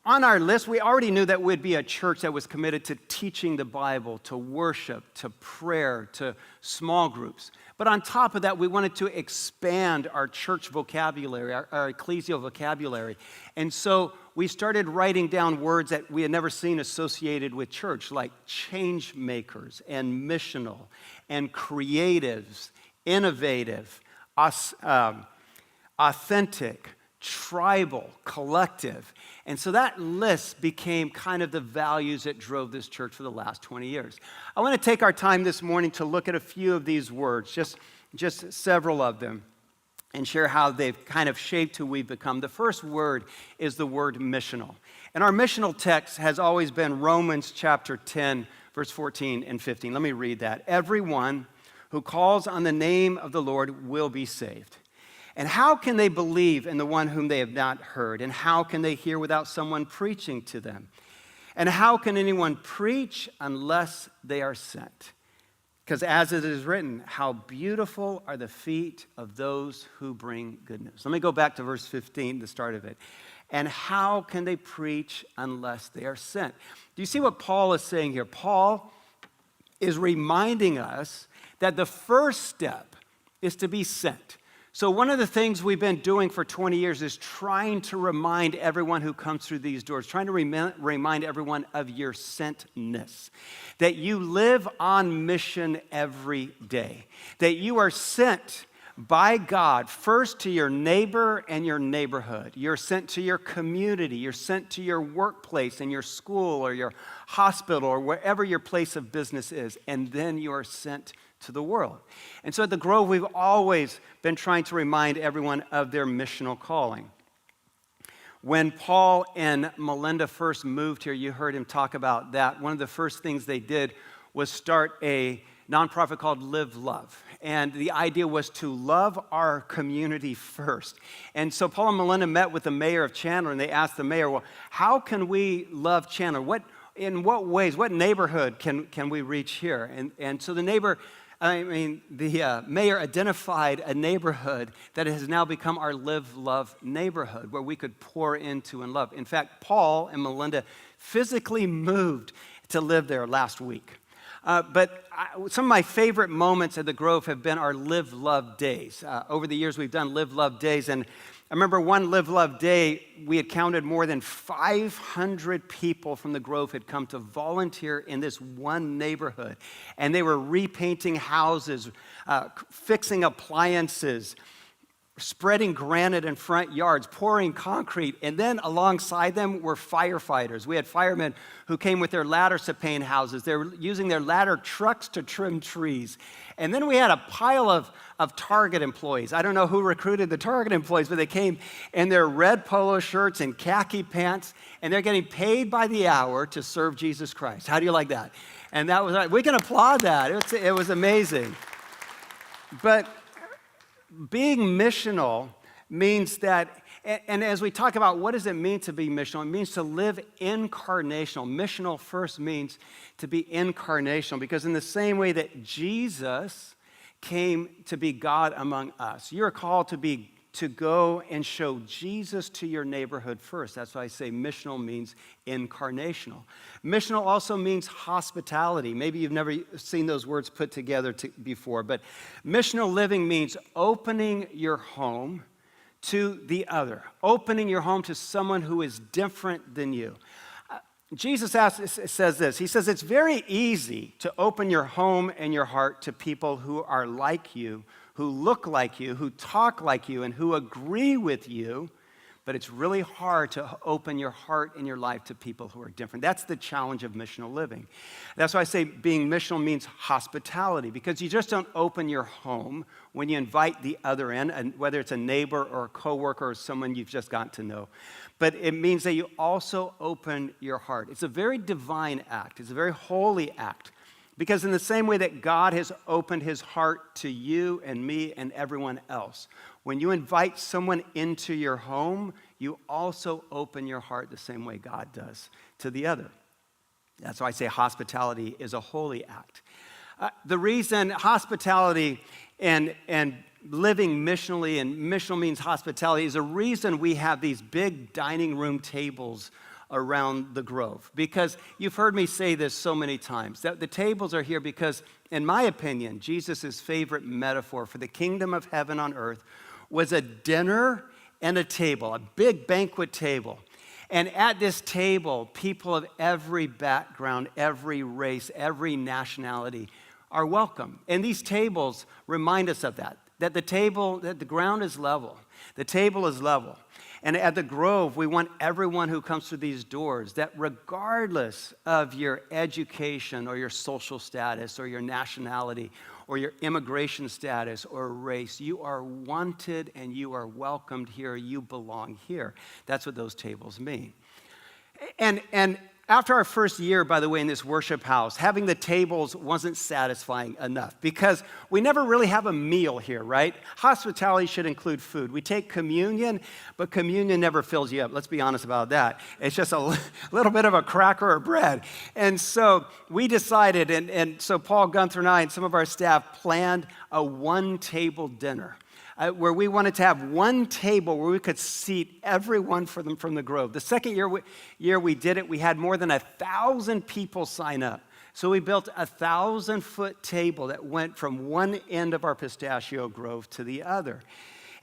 on our list, we already knew that we'd be a church that was committed to teaching the Bible, to worship, to prayer, to small groups. But on top of that, we wanted to expand our church vocabulary, our ecclesial vocabulary. And so we started writing down words that we had never seen associated with church, like change makers and missional and creatives, innovative, authentic, tribal, collective. And so that list became kind of the values that drove this church for the last 20 years. I want to take our time this morning to look at a few of these words, just several of them, and share how they've kind of shaped who we've become. The first word is the word missional. And our missional text has always been Romans chapter 10, verse 14 and 15. Let me read that. Everyone who calls on the name of the Lord will be saved. And how can they believe in the one whom they have not heard? And how can they hear without someone preaching to them? And how can anyone preach unless they are sent? Because as it is written, how beautiful are the feet of those who bring good news. Let me go back to verse 15, the start of it. And how can they preach unless they are sent? Do you see what Paul is saying here? Paul is reminding us that the first step is to be sent. So one of the things we've been doing for 20 years is trying to remind everyone who comes through these doors, trying to remind everyone of your sentness, that you live on mission every day, that you are sent by God first to your neighbor and your neighborhood. You're sent to your community. You're sent to your workplace and your school or your hospital or wherever your place of business is, and then you are sent to the world. And so at the Grove, we've always been trying to remind everyone of their missional calling. When Paul and Melinda first moved here, you heard him talk about that. One of the first things they did was start a nonprofit called Live Love. And the idea was to love our community first. And so Paul and Melinda met with the mayor of Chandler, and they asked the mayor, well, how can we love Chandler? In what ways, what neighborhood can we reach here? And so the mayor identified a neighborhood that has now become our Live Love neighborhood where we could pour into and love. In fact, Paul and Melinda physically moved to live there last week. But some of my favorite moments at the Grove have been our Live Love days. Over the years, we've done Live Love days, and I remember one Live Love day, we had counted more than 500 people from the Grove had come to volunteer in this one neighborhood. And they were repainting houses, fixing appliances, spreading granite in front yards, pouring concrete, and then alongside them were firefighters. We had firemen who came with their ladders to paint houses. They were using their ladder trucks to trim trees. And then we had a pile of Target employees. I don't know who recruited the Target employees, but they came in their red polo shirts and khaki pants, and they're getting paid by the hour to serve Jesus Christ. How do you like that? And that was, we can applaud that. It was amazing. But being missional means that, and as we talk about what does it mean to be missional, it means to live incarnational. Missional first means to be incarnational, because in the same way that Jesus came to be God among us, you're called to go and show Jesus to your neighborhood first. That's why I say missional means incarnational. Missional also means hospitality. Maybe you've never seen those words put together before, but missional living means opening your home to the other, opening your home to someone who is different than you. Jesus says this. He says, it's very easy to open your home and your heart to people who are like you, who look like you, who talk like you, and who agree with you, but it's really hard to open your heart and your life to people who are different. That's the challenge of missional living. That's why I say being missional means hospitality, because you just don't open your home when you invite the other in, and whether it's a neighbor or a coworker or someone you've just gotten to know. But it means that you also open your heart. It's a very divine act. It's a very holy act. Because in the same way that God has opened his heart to you and me and everyone else, when you invite someone into your home, you also open your heart the same way God does to the other. That's why I say hospitality is a holy act. The reason hospitality and living missionally, and missional means hospitality, is a reason we have these big dining room tables around the Grove. Because you've heard me say this so many times, that the tables are here because, in my opinion, Jesus' favorite metaphor for the kingdom of heaven on earth was a dinner and a table, a big banquet table. And at this table, people of every background, every race, every nationality are welcome. And these tables remind us of that the ground is level. The table is level. And at the Grove, we want everyone who comes through these doors, that regardless of your education or your social status or your nationality or your immigration status or race, you are wanted and you are welcomed here. You belong here. That's what those tables mean. And after our first year, by the way, in this worship house, having the tables wasn't satisfying enough because we never really have a meal here, right? Hospitality should include food. We take communion, but communion never fills you up. Let's be honest about that. It's just a little bit of a cracker or bread. And so we decided, and so Paul, Gunther, and I, and some of our staff planned a one-table dinner. Where we wanted to have one table where we could seat everyone from the Grove. The second year we did it, we had more than 1,000 people sign up. So we built a 1,000-foot table that went from one end of our pistachio grove to the other.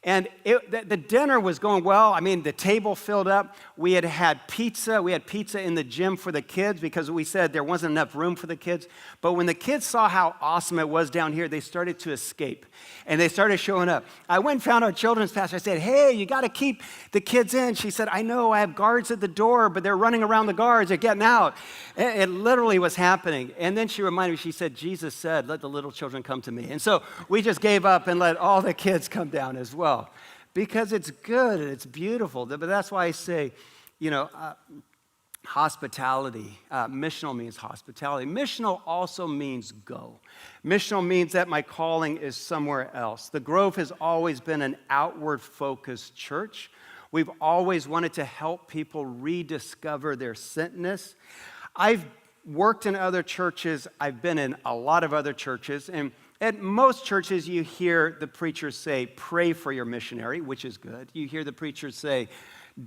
And the dinner was going well. I mean, the table filled up. We had pizza. We had pizza in the gym for the kids because we said there wasn't enough room for the kids. But when the kids saw how awesome it was down here, they started to escape. And they started showing up. I went and found our children's pastor. I said, hey, you got to keep the kids in. She said, I know, I have guards at the door, but they're running around the guards. They're getting out. It literally was happening. And then she reminded me, she said, Jesus said, let the little children come to me. And so we just gave up and let all the kids come down as well. Because it's good and it's beautiful. But that's why I say, hospitality. Missional means hospitality. Missional also means go. Missional means that my calling is somewhere else. The Grove has always been an outward-focused church. We've always wanted to help people rediscover their sentness. I've worked in other churches. I've been in a lot of other churches. And at most churches, you hear the preachers say, pray for your missionary, which is good. You hear the preachers say,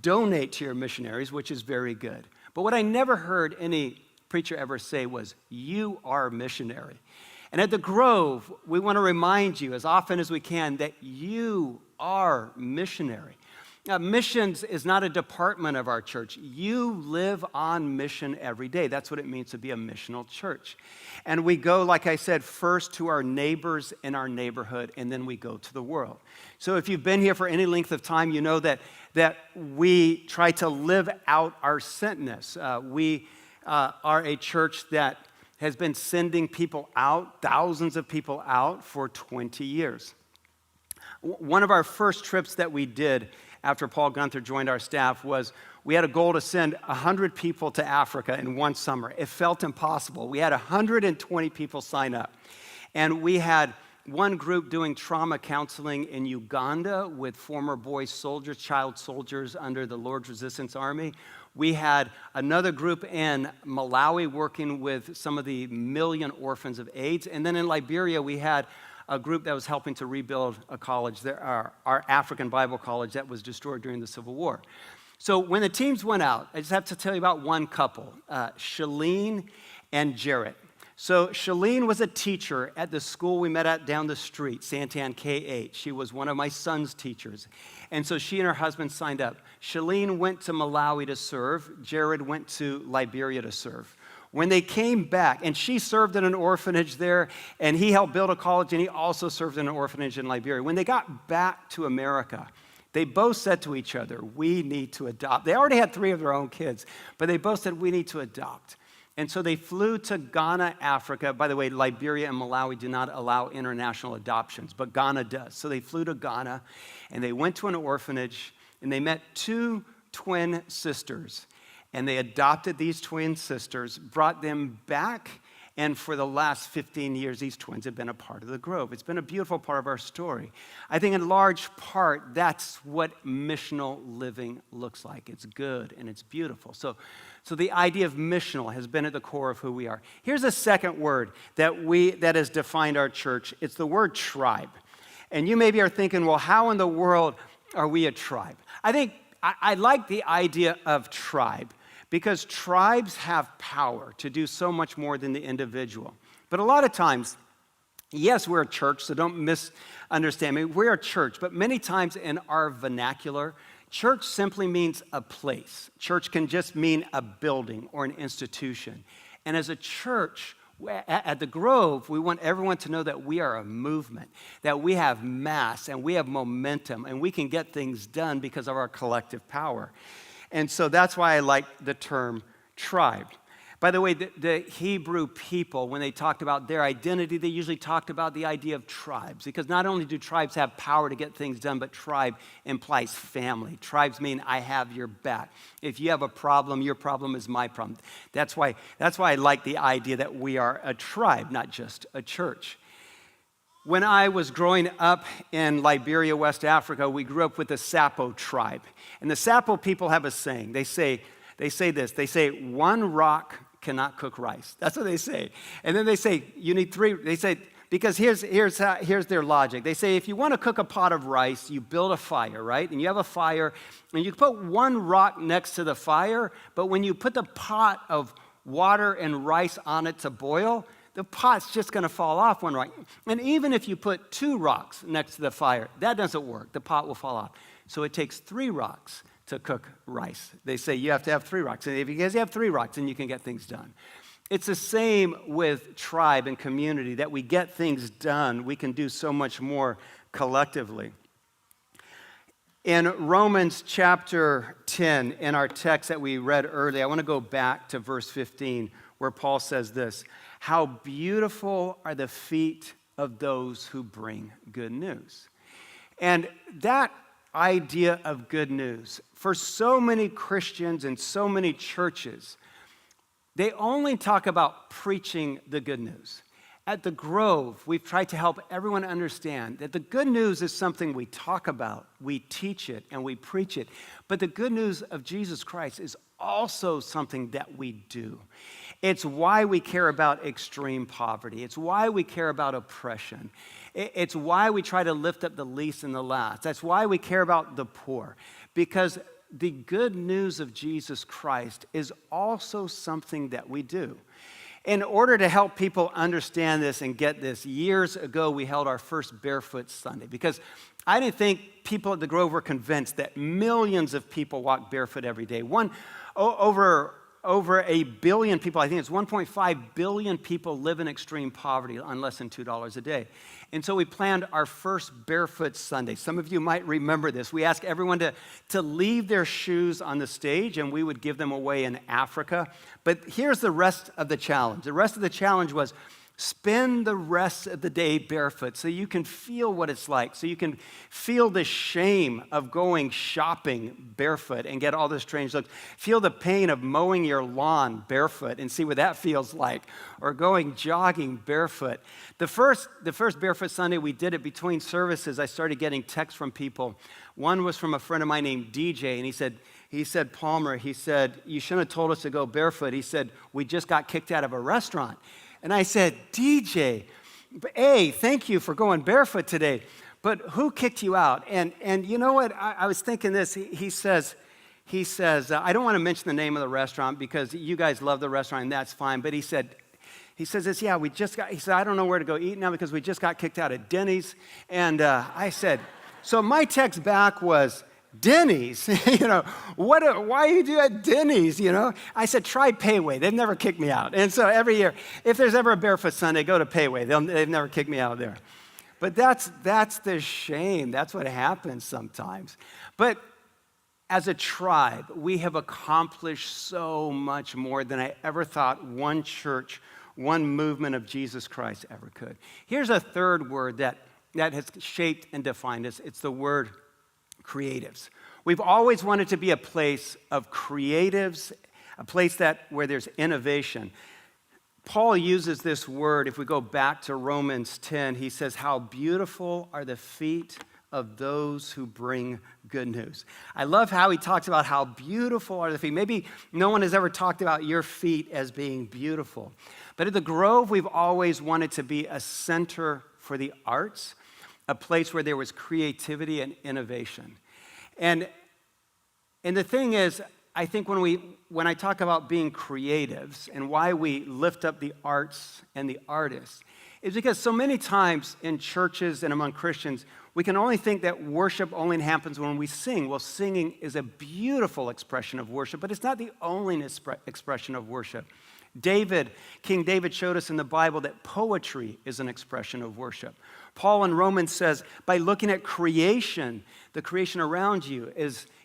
donate to your missionaries, which is very good. But what I never heard any preacher ever say was, you are missionary. And at the Grove, we want to remind you as often as we can that you are missionary. Missions is not a department of our church. You live on mission every day. That's what it means to be a missional church. And we go, like I said, first to our neighbors in our neighborhood, and then we go to the world. So if you've been here for any length of time, you know that we try to live out our sentness. We are a church that has been sending people out, thousands of people out, for 20 years. One of our first trips that we did after Paul Gunther joined our staff was we had a goal to send 100 people to Africa in one summer. It felt impossible. We had 120 people sign up. And we had one group doing trauma counseling in Uganda with former boy soldiers, child soldiers under the Lord's Resistance Army. We had another group in Malawi working with some of the million orphans of AIDS. And then in Liberia, we had a group that was helping to rebuild a college, our African Bible college that was destroyed during the Civil War. So when the teams went out, I just have to tell you about one couple, Shalene and Jarrett. So Shalene was a teacher at the school we met at down the street, Santan K-8. She was one of my son's teachers. And so she and her husband signed up. Shalene went to Malawi to serve. Jared went to Liberia to serve. When they came back, and she served in an orphanage there, and he helped build a college, and he also served in an orphanage in Liberia. When they got back to America, they both said to each other, we need to adopt. They already had 3 of their own kids, but they both said, we need to adopt. And so they flew to Ghana, Africa. By the way, Liberia and Malawi do not allow international adoptions, but Ghana does. So they flew to Ghana, and they went to an orphanage, and they met 2 twin sisters. And they adopted these twin sisters, brought them back, and for the last 15 years, these twins have been a part of the Grove. It's been a beautiful part of our story. I think in large part, that's what missional living looks like. It's good and it's beautiful. So the idea of missional has been at the core of who we are. Here's a second word that has defined our church. It's the word tribe. And you maybe are thinking, well, how in the world are we a tribe? I think I like the idea of tribe because tribes have power to do so much more than the individual. But a lot of times, yes, we're a church, so don't misunderstand me. We're a church, but many times in our vernacular, church simply means a place. Church can just mean a building or an institution. And as a church, at the Grove, we want everyone to know that we are a movement, that we have mass and we have momentum and we can get things done because of our collective power. And so that's why I like the term tribe. By the way, the Hebrew people, when they talked about their identity, they usually talked about the idea of tribes. Because not only do tribes have power to get things done, but tribe implies family. Tribes mean I have your back. If you have a problem, your problem is my problem. That's why I like the idea that we are a tribe, not just a church. When I was growing up in Liberia, West Africa, we grew up with the Sapo tribe. And the Sapo people have a saying. They say this. They say, one rock cannot cook rice. That's what they say. And then they say, you need three. They say, because here's their logic. They say, if you want to cook a pot of rice, you build a fire, right? And you have a fire, and you put one rock next to the fire, but when you put the pot of water and rice on it to boil, the pot's just going to fall off one rock. And even if you put two rocks next to the fire, that doesn't work. The pot will fall off. So it takes 3 rocks to cook rice. They say you have to have 3 rocks. And if you guys have 3 rocks, then you can get things done. It's the same with tribe and community, that we get things done. We can do so much more collectively. In Romans chapter 10, in our text that we read earlier, I want to go back to verse 15, where Paul says this, how beautiful are the feet of those who bring good news. And that idea of good news, for so many Christians and so many churches, they only talk about preaching the good news. At the Grove, we've tried to help everyone understand that the good news is something we talk about, we teach it, and we preach it. But the good news of Jesus Christ is also something that we do. It's why we care about extreme poverty. It's why we care about oppression. It's why we try to lift up the least and the last. That's why we care about the poor. Because the good news of Jesus Christ is also something that we do. In order to help people understand this and get this, years ago we held our first Barefoot Sunday because I didn't think people at the Grove were convinced that millions of people walk barefoot every day. Over a billion people, I think it's 1.5 billion people live in extreme poverty on less than $2 a day. And so we planned our first Barefoot Sunday. Some of you might remember this. We asked everyone to leave their shoes on the stage, and we would give them away in Africa. But here's the rest of the challenge. The rest of the challenge was spend the rest of the day barefoot so you can feel what it's like, so you can feel the shame of going shopping barefoot and get all the strange looks. Feel the pain of mowing your lawn barefoot and see what that feels like, or going jogging barefoot. The first Barefoot Sunday, we did it between services. I started getting texts from people. One was from a friend of mine named DJ, and he said, Palmer, you shouldn't have told us to go barefoot. He said, we just got kicked out of a restaurant. And I said, DJ, thank you for going barefoot today, but who kicked you out? And you know what? I was thinking this. He says, I don't want to mention the name of the restaurant because you guys love the restaurant and that's fine. But he says this, he said, I don't know where to go eat now because we just got kicked out of Denny's. And I said, so my text back was, Denny's, why you do at Denny's, I said, try Payway. They've never kicked me out. And so every year, if there's ever a Barefoot Sunday, go to Payway. They've never kicked me out there. But that's the shame. That's what happens sometimes. But as a tribe, we have accomplished so much more than I ever thought one church, one movement of Jesus Christ ever could. Here's a third word that has shaped and defined us. It's the word creatives. We've always wanted to be a place of creatives, a place where there's innovation. Paul uses this word, if we go back to Romans 10, he says, how beautiful are the feet of those who bring good news. I love how he talks about how beautiful are the feet. Maybe no one has ever talked about your feet as being beautiful. But at the Grove, we've always wanted to be a center for the arts. a place where there was creativity and innovation. And the thing is, I think when I talk about being creatives and why we lift up the arts and the artists, is because so many times in churches and among Christians, we can only think that worship only happens when we sing. Well, singing is a beautiful expression of worship, but it's not the only expression of worship. King David showed us in the Bible that poetry is an expression of worship. Paul in Romans says, by looking at creation, the creation around you,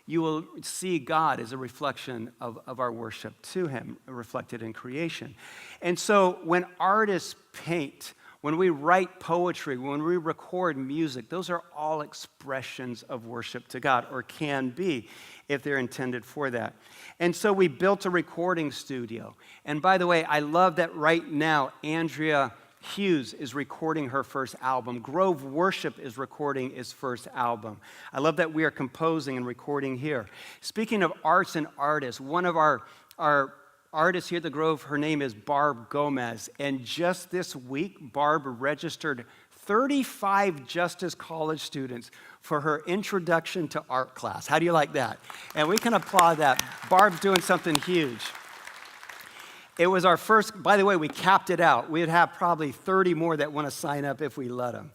you will see God as a reflection of our worship to him, reflected in creation. And so when artists paint, when we write poetry, when we record music, those are all expressions of worship to God, or can be if they're intended for that. And so we built a recording studio. And by the way, I love that right now, Andrea Hughes is recording her first album. Grove Worship is recording his first album. I love that we are composing and recording here. Speaking of arts and artists, one of our artists here at the Grove, her name is Barb Gomez. And just this week, Barb registered 35 Justice College students for her introduction to art class. How do you like that? And we can applaud that. Barb's doing something huge. It was our first, by the way, we capped it out. We'd have probably 30 more that want to sign up if we let them.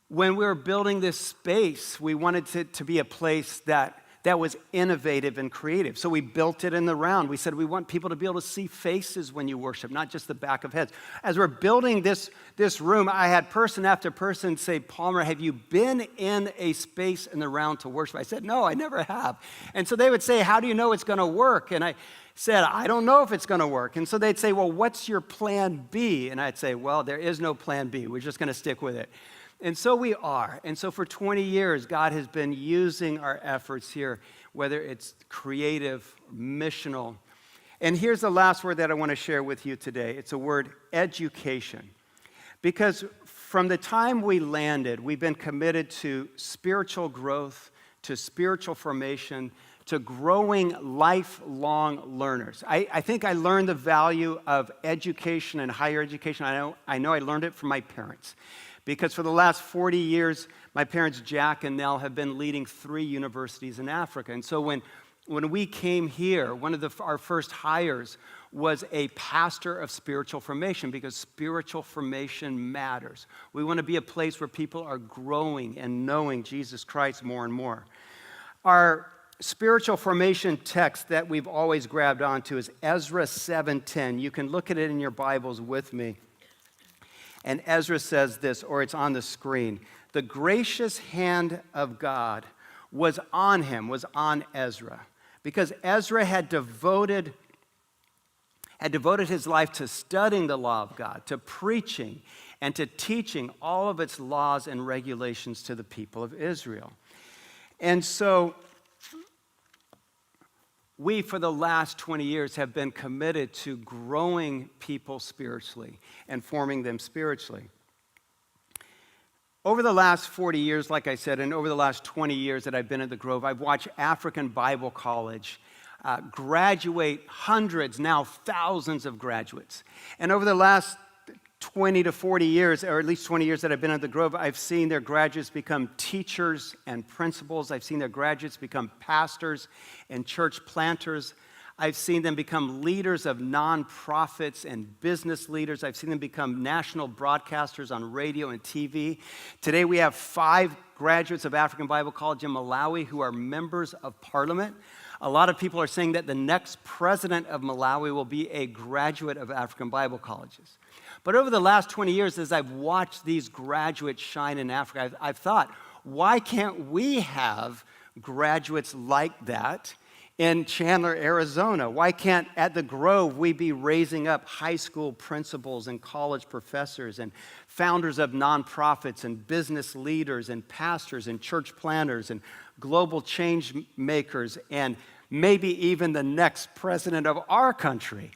When we were building this space, we wanted it to be a place that was innovative and creative. So we built it in the round. We said we want people to be able to see faces when you worship, not just the back of heads. As we're building this room, I had person after person say, Palmer, have you been in a space in the round to worship? I said, no, I never have. And so they would say, how do you know it's going to work? And I said, I don't know if it's going to work. And so they'd say, well, what's your plan B? And I'd say, well, there is no plan B. We're just going to stick with it. And so we are. And so for 20 years, God has been using our efforts here, whether it's creative, missional. And here's the last word that I want to share with you today. It's a word, education. Because from the time we landed, we've been committed to spiritual growth, to spiritual formation, to growing lifelong learners. I think I learned the value of education and higher education. I know I learned it from my parents. Because for the last 40 years, my parents, Jack and Nell, have been leading 3 universities in Africa. And so when we came here, one of our first hires was a pastor of spiritual formation, because spiritual formation matters. We want to be a place where people are growing and knowing Jesus Christ more and more. Our spiritual formation text that we've always grabbed onto is Ezra 7:10. You can look at it in your Bibles with me. And Ezra says this, or it's on the screen. The gracious hand of God was on him, was on Ezra, because Ezra had devoted his life to studying the law of God, to preaching, and to teaching all of its laws and regulations to the people of Israel. And so we, for the last 20 years, have been committed to growing people spiritually and forming them spiritually. Over the last 40 years, like I said, and over the last 20 years that I've been at the Grove, I've watched African Bible College graduate hundreds, now thousands of graduates. And over the last 20 to 40 years, or at least 20 years that I've been at the Grove, I've seen their graduates become teachers and principals. I've seen their graduates become pastors and church planters. I've seen them become leaders of nonprofits and business leaders. I've seen them become national broadcasters on radio and TV. Today we have 5 graduates of African Bible College in Malawi who are members of parliament. A lot of people are saying that the next president of Malawi will be a graduate of African Bible colleges. But over the last 20 years, as I've watched these graduates shine in Africa, I've thought, why can't we have graduates like that in Chandler, Arizona? Why can't, at the Grove, we be raising up high school principals and college professors and founders of nonprofits and business leaders and pastors and church planters and global change makers and maybe even the next president of our country?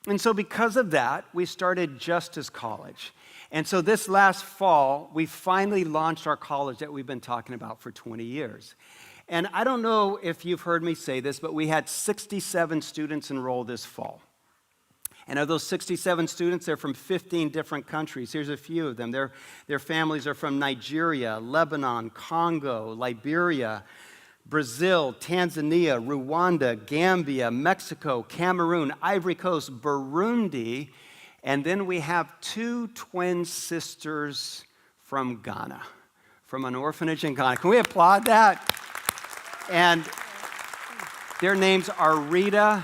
And so because of that, we started Justice College. And so this last fall, we finally launched our college that we've been talking about for 20 years. And I don't know if you've heard me say this, but we had 67 students enroll this fall. And of those 67 students, they're from 15 different countries. Here's a few of them. Their families are from Nigeria, Lebanon, Congo, Liberia, Brazil, Tanzania, Rwanda, Gambia, Mexico, Cameroon, Ivory Coast, Burundi, and then we have 2 twin sisters from Ghana, from an orphanage in Ghana. Can we applaud that? And their names are Rita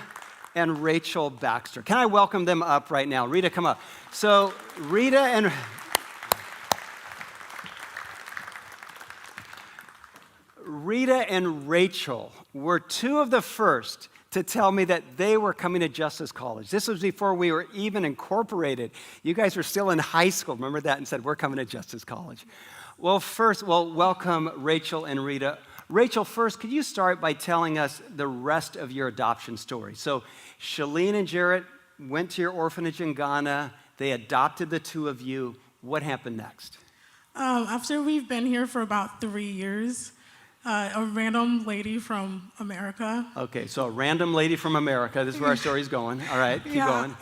and Rachel Baxter. Can I welcome them up right now? Rita, come up. So Rita and Rachel were 2 of the first to tell me that they were coming to Justice College. This was before we were even incorporated. You guys were still in high school, remember that, and said, we're coming to Justice College. Well, welcome Rachel and Rita. Rachel, first, could you start by telling us the rest of your adoption story? So Shalene and Jarrett went to your orphanage in Ghana. They adopted the 2 of you. What happened next? After we've been here for about 3 years, a random lady from America. Okay, so a random lady from America. This is where our story's going. All right, keep going.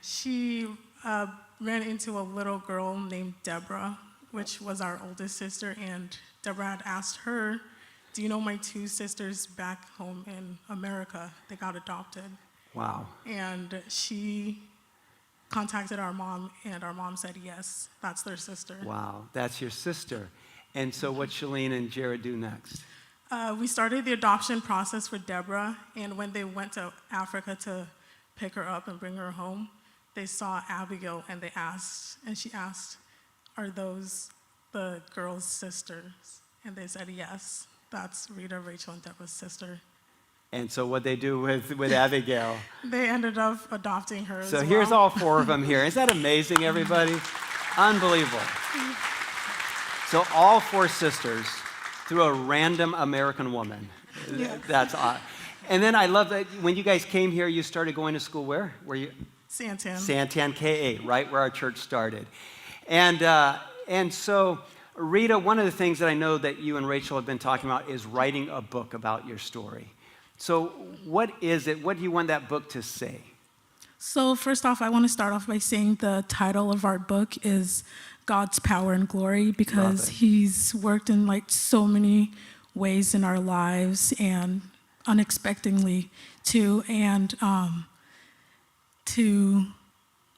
She ran into a little girl named Deborah, which was our oldest sister, and Deborah had asked her, do you know my 2 sisters back home in America? They got adopted. Wow. And she contacted our mom, and our mom said, yes, that's their sister. Wow, that's your sister. And so what Shalene and Jared do next? We started the adoption process for Deborah, and when they went to Africa to pick her up and bring her home, they saw Abigail, and she asked, are those the girls' sisters? And they said, yes, that's Rita, Rachel, and Deborah's sister. And so what they do with Abigail? They ended up adopting her as well. So here's all 4 of them here. Isn't that amazing, everybody? Unbelievable. So all 4 sisters through a random American woman. Yeah. That's odd. And then I love that when you guys came here, you started going to school where? Were you? Santan. Santan KA, right where our church started. And so, Rita, one of the things that I know that you and Rachel have been talking about is writing a book about your story. So what is it? What do you want that book to say? So first off, I want to start off by saying the title of our book is God's Power and Glory, because he's worked in like so many ways in our lives and unexpectedly too. And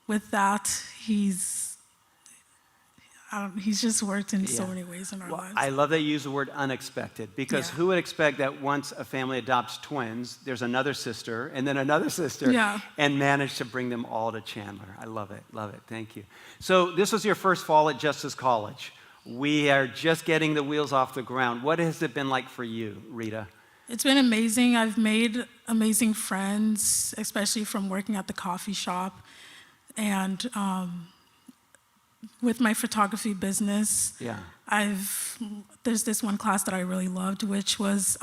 with that, he's just worked in so many ways in our lives. I love that you use the word unexpected, because who would expect that once a family adopts twins, there's another sister and then another sister, and manage to bring them all to Chandler. I love it, thank you. So this was your first fall at Justice College. We are just getting the wheels off the ground. What has it been like for you, Rita? It's been amazing. I've made amazing friends, especially from working at the coffee shop. And with my photography business, there's this one class that I really loved, which was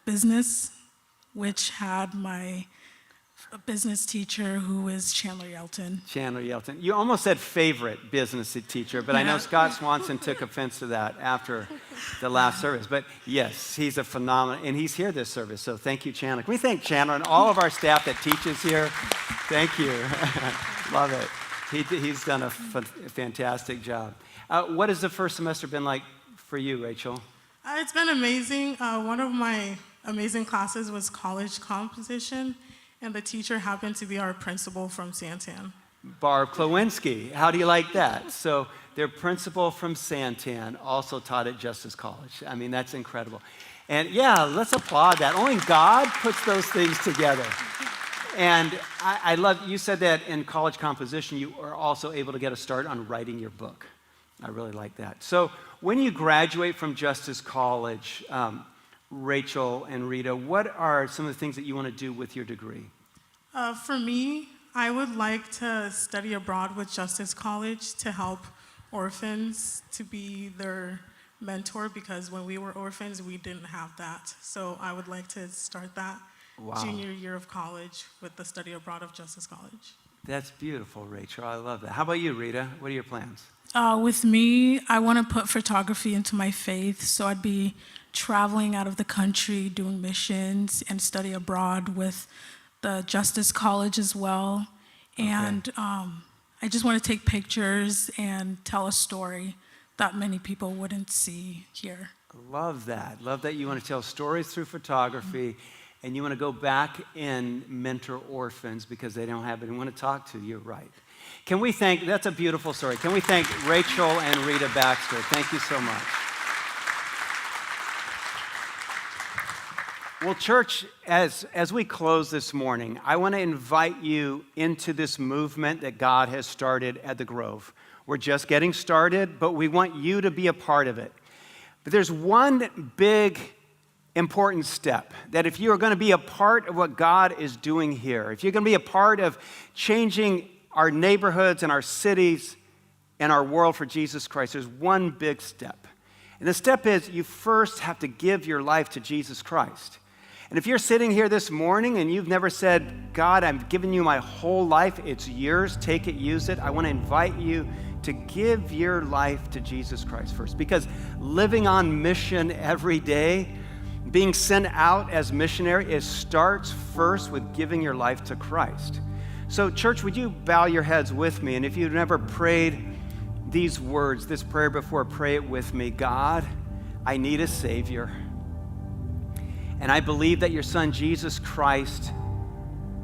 business, which had my business teacher who is Chandler Yelton. Chandler Yelton. You almost said favorite business teacher, but I know Scott Swanson took offense to that after the last service. But yes, he's a phenomenal, and he's here this service, so thank you, Chandler. Can we thank Chandler and all of our staff that teaches here? Thank you. Love it. He's done a fantastic job. What has the first semester been like for you, Rachel? It's been amazing. One of my amazing classes was college composition, and the teacher happened to be our principal from Santan. Barb Klawinski. How do you like that? So their principal from Santan also taught at Justice College. I mean, that's incredible. And yeah, let's applaud that. Only God puts those things together. And I love, you said that in college composition, you are also able to get a start on writing your book. I really like that. So when you graduate from Justice College, Rachel and Rita, what are some of the things that you want to do with your degree? For me, I would like to study abroad with Justice College to help orphans, to be their mentor, because when we were orphans, we didn't have that. So I would like to start that junior year of college with the study abroad of Justice College. That's beautiful, Rachel. I love that. How about you, Rita? What are your plans? With me, I want to put photography into my faith, so I'd be traveling out of the country, doing missions, and study abroad with the Justice College as well. And I just want to take pictures and tell a story that many people wouldn't see here. Love that. Love that you want to tell stories through photography, and you want to go back and mentor orphans because they don't have anyone to talk to. You're right. Can we thank, that's a beautiful story. Can we thank Rachel and Rita Baxter? Thank you so much. Well, church, as we close this morning, I want to invite you into this movement that God has started at the Grove. We're just getting started, but we want you to be a part of it. But there's one big, important step that if you're going to be a part of what God is doing here, if you're going to be a part of changing our neighborhoods and our cities and our world for Jesus Christ, there's one big step. And the step is you first have to give your life to Jesus Christ. And if you're sitting here this morning and you've never said, God, I'm giving you my whole life, it's yours, take it, use it, I want to invite you to give your life to Jesus Christ first. Because living on mission every day, being sent out as missionary, it starts first with giving your life to Christ. So church, would you bow your heads with me? And if you've never prayed these words, this prayer before, pray it with me. God, I need a Savior. And I believe that your Son, Jesus Christ,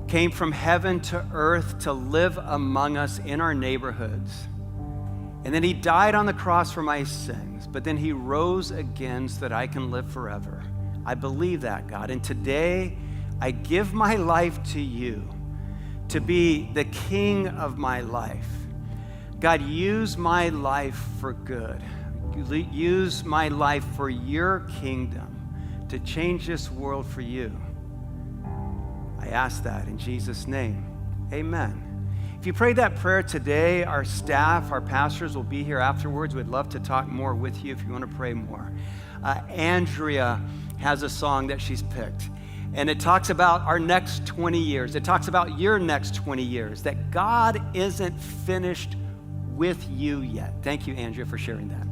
came from heaven to earth to live among us in our neighborhoods. And then he died on the cross for my sins, but then he rose again so that I can live forever. I believe that, God. And today, I give my life to you to be the king of my life. God, use my life for good. Use my life for your kingdom to change this world for you. I ask that in Jesus' name. Amen. If you prayed that prayer today, our staff, our pastors will be here afterwards. We'd love to talk more with you if you want to pray more. Andrea has a song that she's picked, and it talks about our next 20 years. It talks about your next 20 years, that God isn't finished with you yet. Thank you, Andrea, for sharing that.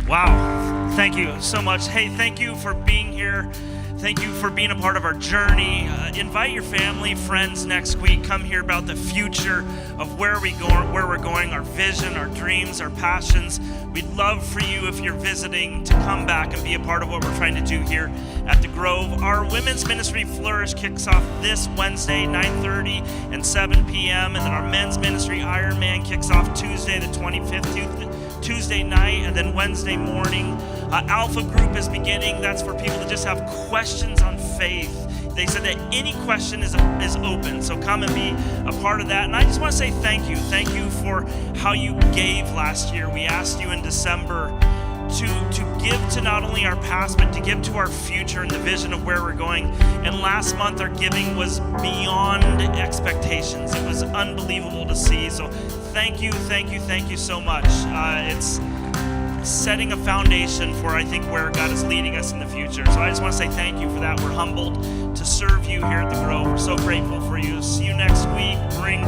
Wow. Thank you so much. Hey, thank you for being here. Thank you for being a part of our journey. Invite your family, friends next week. Come hear about the future of where we're going, our vision, our dreams, our passions. We'd love for you, if you're visiting, to come back and be a part of what we're trying to do here at the Grove. Our women's ministry Flourish kicks off this Wednesday, 9:30 and 7 p.m. And then our men's ministry Ironman kicks off Tuesday, the 25th, Tuesday night, and then Wednesday morning. Alpha group is beginning. That's for people that just have questions on faith. They said that any question is open, so come and be a part of that. And I just want to say thank you. Thank you for how you gave last year. We asked you in December to give to not only our past, but to give to our future and the vision of where we're going. And last month, our giving was beyond expectations. It was unbelievable to see. So thank you so much. It's setting a foundation for, I think, where God is leading us in the future. So I just want to say thank you for that. We're humbled to serve you here at the Grove. We're so grateful for you. See you next week. Bring